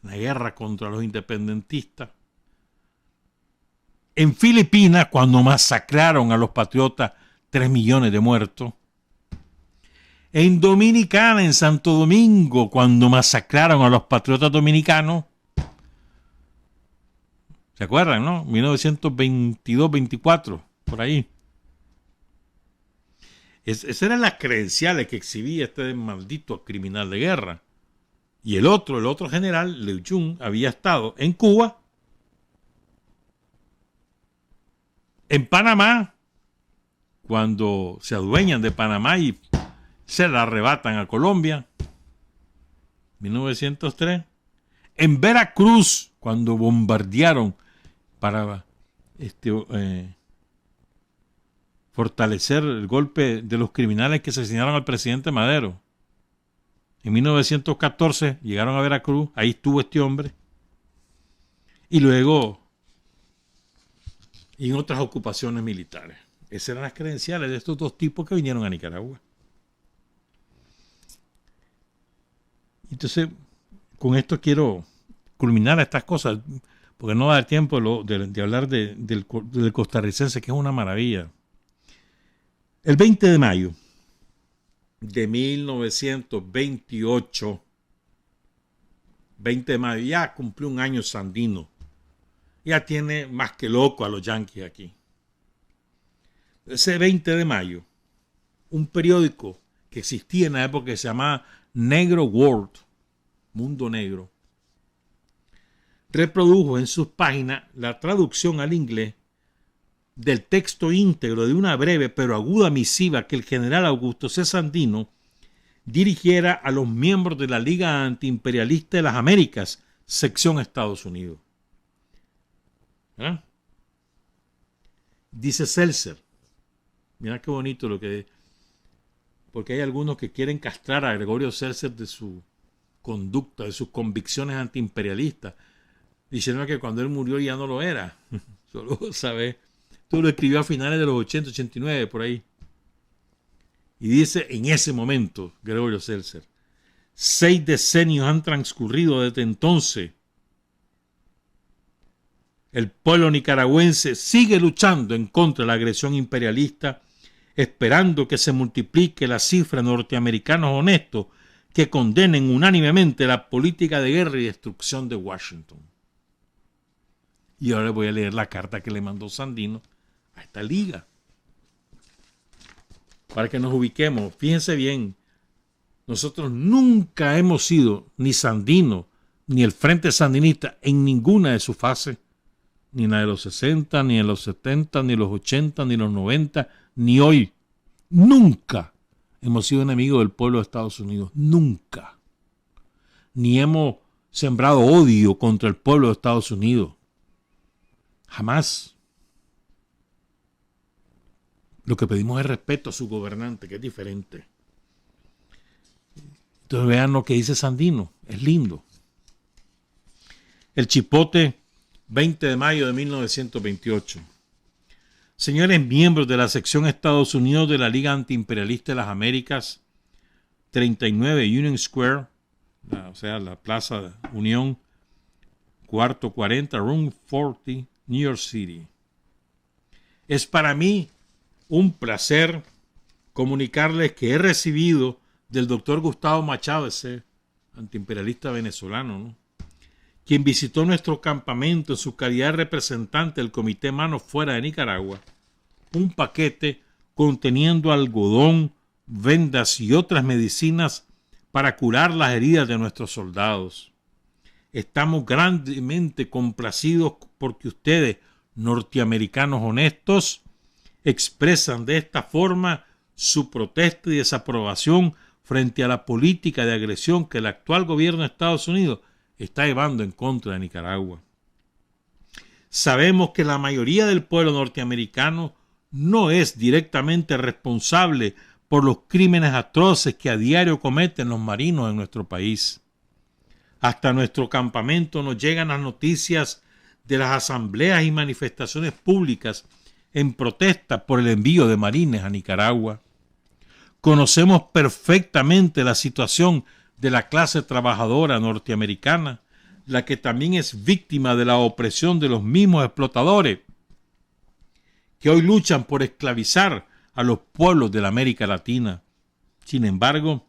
en la guerra contra los independentistas, en Filipinas, cuando masacraron a los patriotas, 3 millones de muertos, en Dominicana, en Santo Domingo, cuando masacraron a los patriotas dominicanos. ¿Se acuerdan, no? 1922-24, por ahí. Esas eran las credenciales que exhibía este maldito criminal de guerra. Y el otro general, Lejún, había estado en Cuba, en Panamá, cuando se adueñan de Panamá y se la arrebatan a Colombia, 1903, en Veracruz, cuando bombardearon para fortalecer el golpe de los criminales que asesinaron al presidente Madero. En 1914 llegaron a Veracruz, ahí estuvo este hombre, y luego y en otras ocupaciones militares. Esas eran las credenciales de estos dos tipos que vinieron a Nicaragua. Entonces, con esto quiero culminar estas cosas, porque no va a dar tiempo de hablar del costarricense, que es una maravilla. El 20 de mayo de 1928, 20 de mayo, ya cumplió un año Sandino. Ya tiene más que loco a los yanquis aquí. Ese 20 de mayo, un periódico que existía en la época que se llamaba Negro World, Mundo Negro, reprodujo en sus páginas la traducción al inglés del texto íntegro de una breve pero aguda misiva que el general Augusto C. Sandino dirigiera a los miembros de la Liga Antiimperialista de las Américas, sección Estados Unidos. ¿Ah? Dice Seltzer, mira qué bonito lo que es, porque hay algunos que quieren castrar a Gregorio Seltzer de su conducta, de sus convicciones antiimperialistas, diciendo que cuando él murió ya no lo era. Solo sabes, tú lo escribió a finales de los 80, 89, por ahí. Y dice, en ese momento, Gregorio Seltzer, 6 decenios han transcurrido desde entonces. El pueblo nicaragüense sigue luchando en contra de la agresión imperialista, esperando que se multiplique la cifra de norteamericanos honestos que condenen unánimemente la política de guerra y destrucción de Washington. Y ahora voy a leer la carta que le mandó Sandino a esta liga, para que nos ubiquemos. Fíjense bien, nosotros nunca hemos sido ni Sandino ni el Frente Sandinista en ninguna de sus fases, ni en la de los 60, ni en los 70, ni en los 80, ni en los 90, ni hoy. Nunca hemos sido enemigos del pueblo de Estados Unidos. Nunca. Ni hemos sembrado odio contra el pueblo de Estados Unidos. Jamás. Lo que pedimos es respeto a su gobernante, que es diferente. Entonces vean lo que dice Sandino. Es lindo. El Chipote, 20 de mayo de 1928. Señores miembros de la sección Estados Unidos de la Liga Antiimperialista de las Américas, 39 Union Square, o sea, la Plaza de Unión, cuarto 40, Room 40, New York City. Es para mí un placer comunicarles que he recibido del doctor Gustavo Machado, ese antiimperialista venezolano, ¿no?, quien visitó nuestro campamento en su calidad de representante del Comité Manos Fuera de Nicaragua, un paquete conteniendo algodón, vendas y otras medicinas para curar las heridas de nuestros soldados. Estamos grandemente complacidos porque ustedes, norteamericanos honestos, expresan de esta forma su protesta y desaprobación frente a la política de agresión que el actual gobierno de Estados Unidos está llevando en contra de Nicaragua. Sabemos que la mayoría del pueblo norteamericano no es directamente responsable por los crímenes atroces que a diario cometen los marinos en nuestro país. Hasta nuestro campamento nos llegan las noticias de las asambleas y manifestaciones públicas en protesta por el envío de marines a Nicaragua. Conocemos perfectamente la situación de la clase trabajadora norteamericana, la que también es víctima de la opresión de los mismos explotadores que hoy luchan por esclavizar a los pueblos de la América Latina. Sin embargo,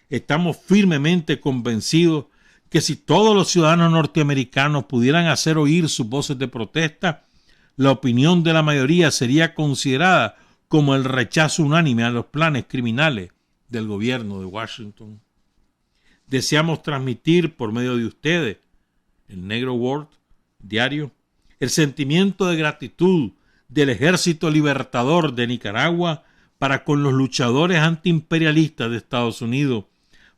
estamos firmemente convencidos que si todos los ciudadanos norteamericanos pudieran hacer oír sus voces de protesta, la opinión de la mayoría sería considerada como el rechazo unánime a los planes criminales del gobierno de Washington. Deseamos transmitir por medio de ustedes, el Negro World Diario, el sentimiento de gratitud del Ejército Libertador de Nicaragua para con los luchadores antiimperialistas de Estados Unidos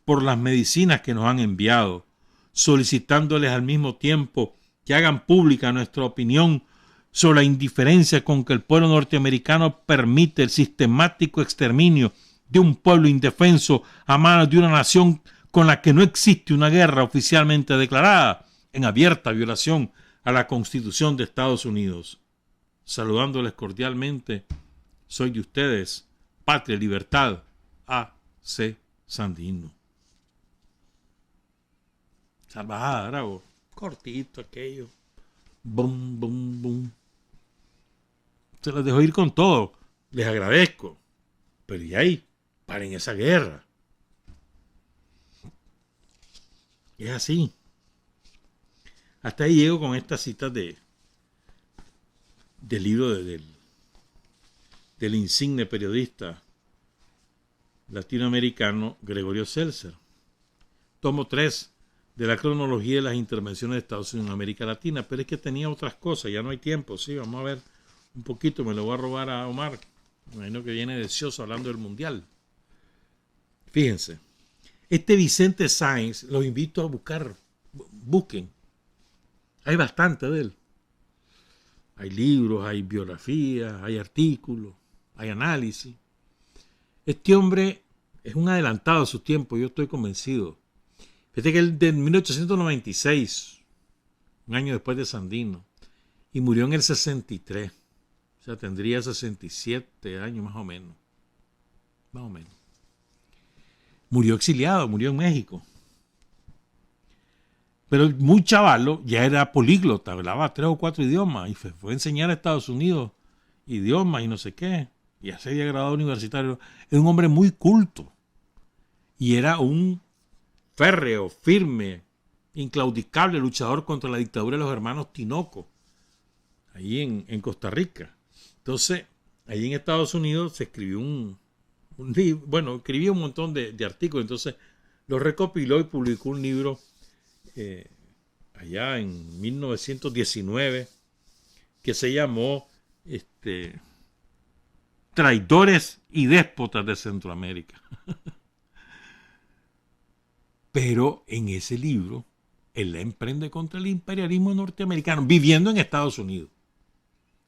por las medicinas que nos han enviado, solicitándoles al mismo tiempo que hagan pública nuestra opinión sobre la indiferencia con que el pueblo norteamericano permite el sistemático exterminio de un pueblo indefenso a manos de una nación con la que no existe una guerra oficialmente declarada, en abierta violación a la Constitución de Estados Unidos. saludándoles cordialmente. Soy de ustedes, Patria y Libertad, A.C. Sandino. Salvajada, Bravo. Cortito aquello. Bum, bum, bum. Se los dejo ir con todo. Les agradezco. Pero y ahí, paren esa guerra. Es así. Hasta ahí llego con estas citas del libro del insigne periodista latinoamericano Gregorio Seltzer. Tomo 3 de la cronología de las intervenciones de Estados Unidos en América Latina, pero es que tenía otras cosas, ya no hay tiempo, sí, vamos a ver un poquito, me lo voy a robar a Omar, me imagino que viene deseoso hablando del Mundial. Fíjense, este Vicente Sáenz, los invito a busquen, hay bastante de él, hay libros, hay biografías, hay artículos, hay análisis. Este hombre es un adelantado a su tiempo, yo estoy convencido. Fíjate que él de 1896, un año después de Sandino, y murió en el 63. O sea, tendría 67 años más o menos. Más o menos. Murió exiliado, murió en México. Pero muy chavalo, ya era políglota, hablaba 3 o 4 idiomas y fue a enseñar a Estados Unidos idiomas y no sé qué. Y ya se había graduado universitario. Era un hombre muy culto. Y era un férreo, firme, inclaudicable luchador contra la dictadura de los hermanos Tinoco, ahí en Costa Rica. Entonces, ahí en Estados Unidos se escribió un libro, bueno, escribió un montón de artículos, entonces lo recopiló y publicó un libro allá en 1919 que se llamó Traidores y Déspotas de Centroamérica. Pero en ese libro, él la emprende contra el imperialismo norteamericano, viviendo en Estados Unidos.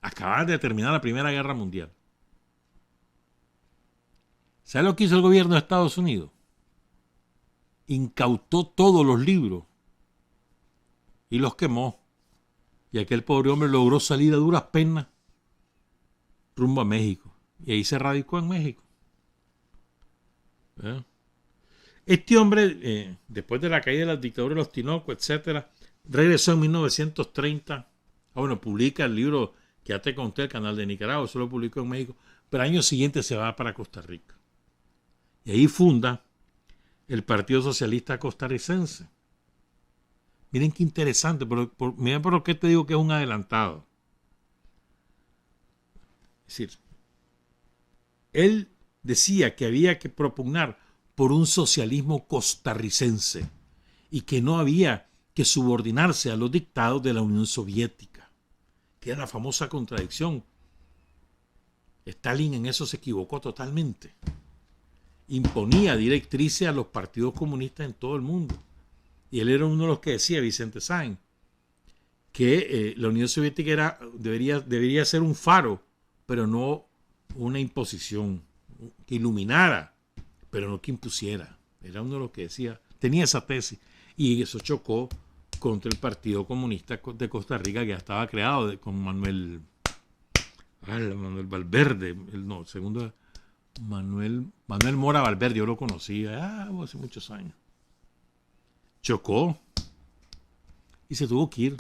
Acaba de terminar la Primera Guerra Mundial. ¿Sabe lo que hizo el gobierno de Estados Unidos? Incautó todos los libros y los quemó. Y aquel pobre hombre logró salir a duras penas rumbo a México. Y ahí se radicó en México. ¿Eh? Este hombre, después de la caída de la dictadura de los Tinoco, etcétera, regresó en 1930. Publica el libro que ya te conté, el Canal de Nicaragua, eso lo publicó en México, pero al año siguiente se va para Costa Rica. Y ahí funda el Partido Socialista Costarricense. Miren qué interesante, miren por qué te digo que es un adelantado. Es decir, él decía que había que propugnar por un socialismo costarricense y que no había que subordinarse a los dictados de la Unión Soviética, que era la famosa contradicción. Stalin en eso se equivocó totalmente. Imponía directrices a los partidos comunistas en todo el mundo. Y él era uno de los que decía, Vicente Sáenz, que la Unión Soviética debería ser un faro, pero no una imposición, que iluminara, pero no que impusiera. Era uno de los que decía, tenía esa tesis, y eso chocó contra el Partido Comunista de Costa Rica, que ya estaba creado con Manuel Valverde, Manuel Mora Valverde, yo lo conocía hace muchos años. Chocó y se tuvo que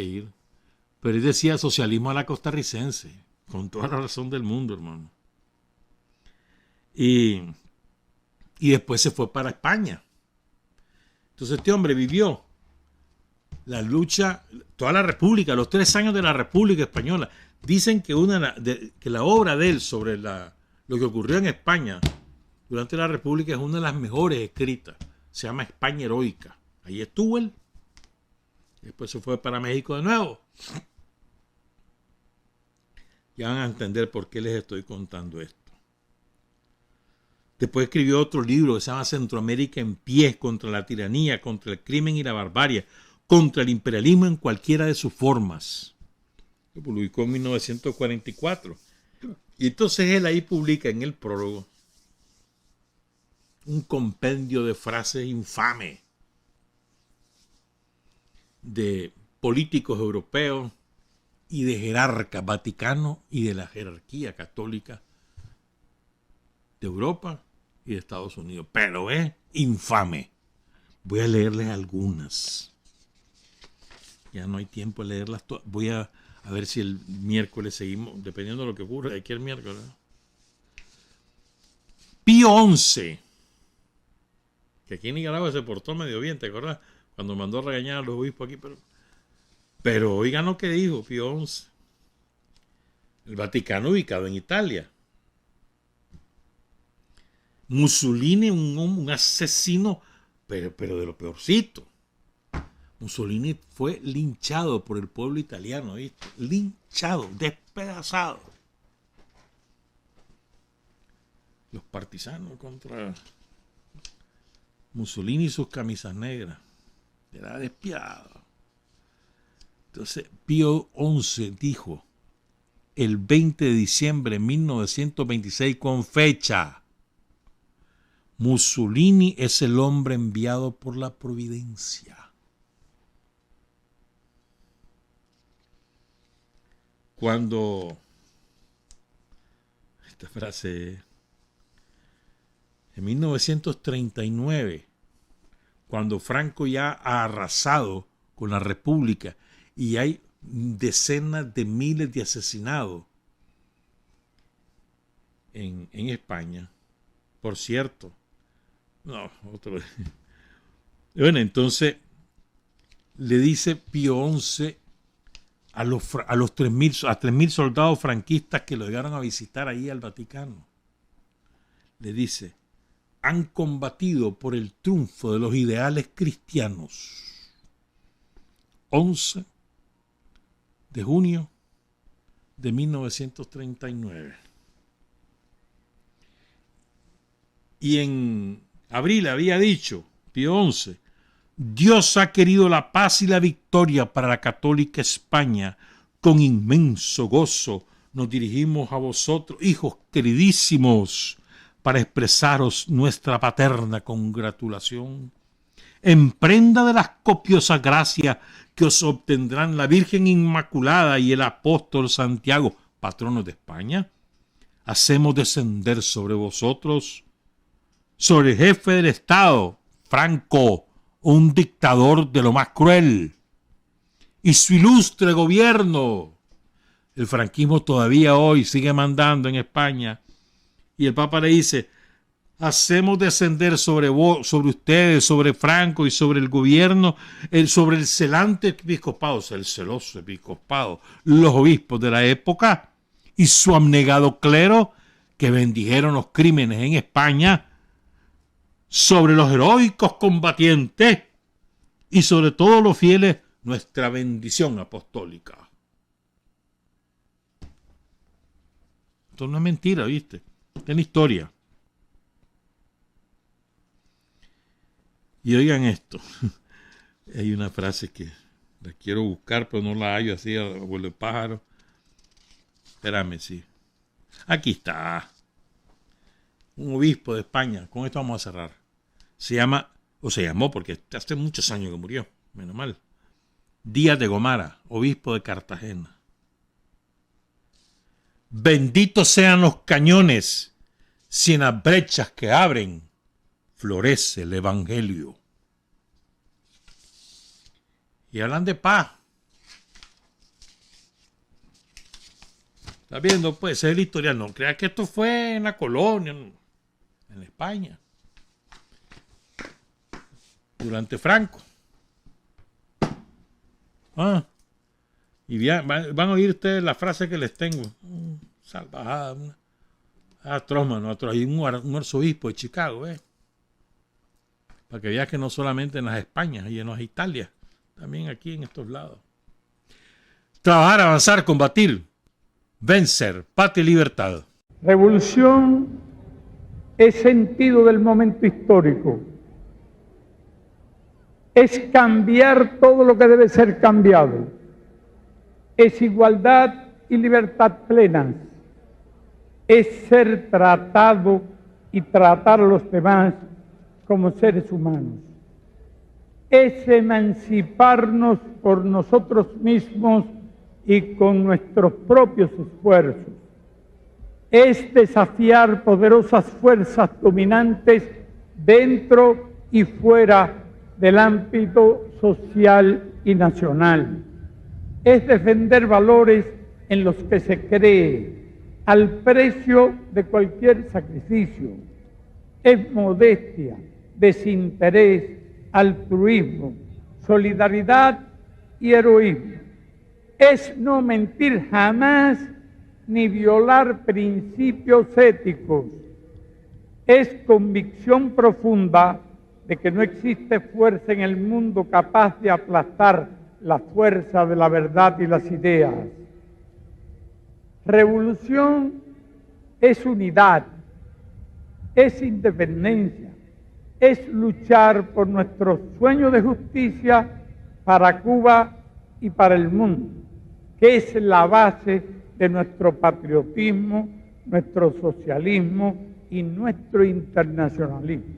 ir. Pero él decía socialismo a la costarricense, con toda la razón del mundo, hermano. Y después se fue para España. Entonces este hombre vivió la lucha, toda la República, los 3 años de la República Española. Dicen que que la obra de él sobre lo que ocurrió en España durante la República es una de las mejores escritas. Se llama España Heroica. Ahí estuvo él. Después se fue para México de nuevo. Ya van a entender por qué les estoy contando esto. Después escribió otro libro que se llama Centroamérica en pie, contra la tiranía, contra el crimen y la barbarie, contra el imperialismo en cualquiera de sus formas. Lo publicó en 1944. Y entonces él ahí publica en el prólogo un compendio de frases infames de políticos europeos y de jerarca vaticano y de la jerarquía católica de Europa y de Estados Unidos. Pero es infame. Voy a leerles algunas. Ya no hay tiempo de leerlas todas. Voy a ver si el miércoles seguimos, dependiendo de lo que ocurra aquí el miércoles. Pío XI, que aquí en Nicaragua se portó medio bien, ¿te acuerdas? Cuando mandó a regañar a los obispos aquí, pero oigan lo que dijo Pío XI. El Vaticano ubicado en Italia. Mussolini, un asesino, pero de lo peorcito. Mussolini fue linchado por el pueblo italiano, ¿viste? Linchado, despedazado. Los partisanos contra Mussolini y sus camisas negras. Era despiadado. Entonces, Pío XI dijo, el 20 de diciembre de 1926, con fecha, Mussolini es el hombre enviado por la providencia. Cuando, esta frase, en 1939, cuando Franco ya ha arrasado con la República y hay decenas de miles de asesinados en España, por cierto, no, otro. Bueno, entonces le dice Pío XI a los 3.000 soldados franquistas que lo llegaron a visitar ahí al Vaticano. Le dice, han combatido por el triunfo de los ideales cristianos. 11 de junio de 1939. Y en abril había dicho Pío XI, Dios ha querido la paz y la victoria para la católica España. Con inmenso gozo nos dirigimos a vosotros, hijos queridísimos, para expresaros nuestra paterna congratulación. En prenda de las copiosas gracias que os obtendrán la Virgen Inmaculada y el apóstol Santiago, patronos de España, hacemos descender sobre vosotros, sobre el jefe del Estado, Franco, un dictador de lo más cruel, y su ilustre gobierno. El franquismo todavía hoy sigue mandando en España, y el Papa le dice, hacemos descender sobre ustedes, sobre Franco y sobre el gobierno, sobre el celante episcopado, o sea, el celoso episcopado, los obispos de la época y su abnegado clero que bendijeron los crímenes en España, sobre los heroicos combatientes y sobre todos los fieles, nuestra bendición apostólica. Esto no es mentira, ¿viste? Esta es la historia. Y oigan esto. Hay una frase que la quiero buscar, pero no la hallo así a vuelo de pájaro. Espérame, sí. Aquí está. Un obispo de España. Con esto vamos a cerrar. Se llamó porque hace muchos años que murió. Menos mal. Díaz de Gomara, obispo de Cartagena. Benditos sean los cañones, si en las brechas que abren florece el evangelio. Y hablan de paz. ¿Estás viendo? Pues ese es el historial. No creas que esto fue en la colonia, en España, durante Franco. Y van a oír ustedes la frase que les tengo. Salvajada. Atroz, mano, atroz. Hay un arzobispo de Chicago, para que veas que no solamente en las Españas y en las Italias, también aquí en estos lados. Trabajar, avanzar, combatir, vencer, patria y libertad. Revolución es sentido del momento histórico. Es cambiar todo lo que debe ser cambiado. Es igualdad y libertad plenas. Es ser tratado y tratar a los demás como seres humanos. Es emanciparnos por nosotros mismos y con nuestros propios esfuerzos. Es desafiar poderosas fuerzas dominantes dentro y fuera del ámbito social y nacional. Es defender valores en los que se cree al precio de cualquier sacrificio. Es modestia, desinterés, altruismo, solidaridad y heroísmo. Es no mentir jamás ni violar principios éticos. Es convicción profunda de que no existe fuerza en el mundo capaz de aplastar la fuerza de la verdad y las ideas. Revolución es unidad, es independencia, es luchar por nuestro sueño de justicia para Cuba y para el mundo, que es la base de nuestro patriotismo, nuestro socialismo y nuestro internacionalismo.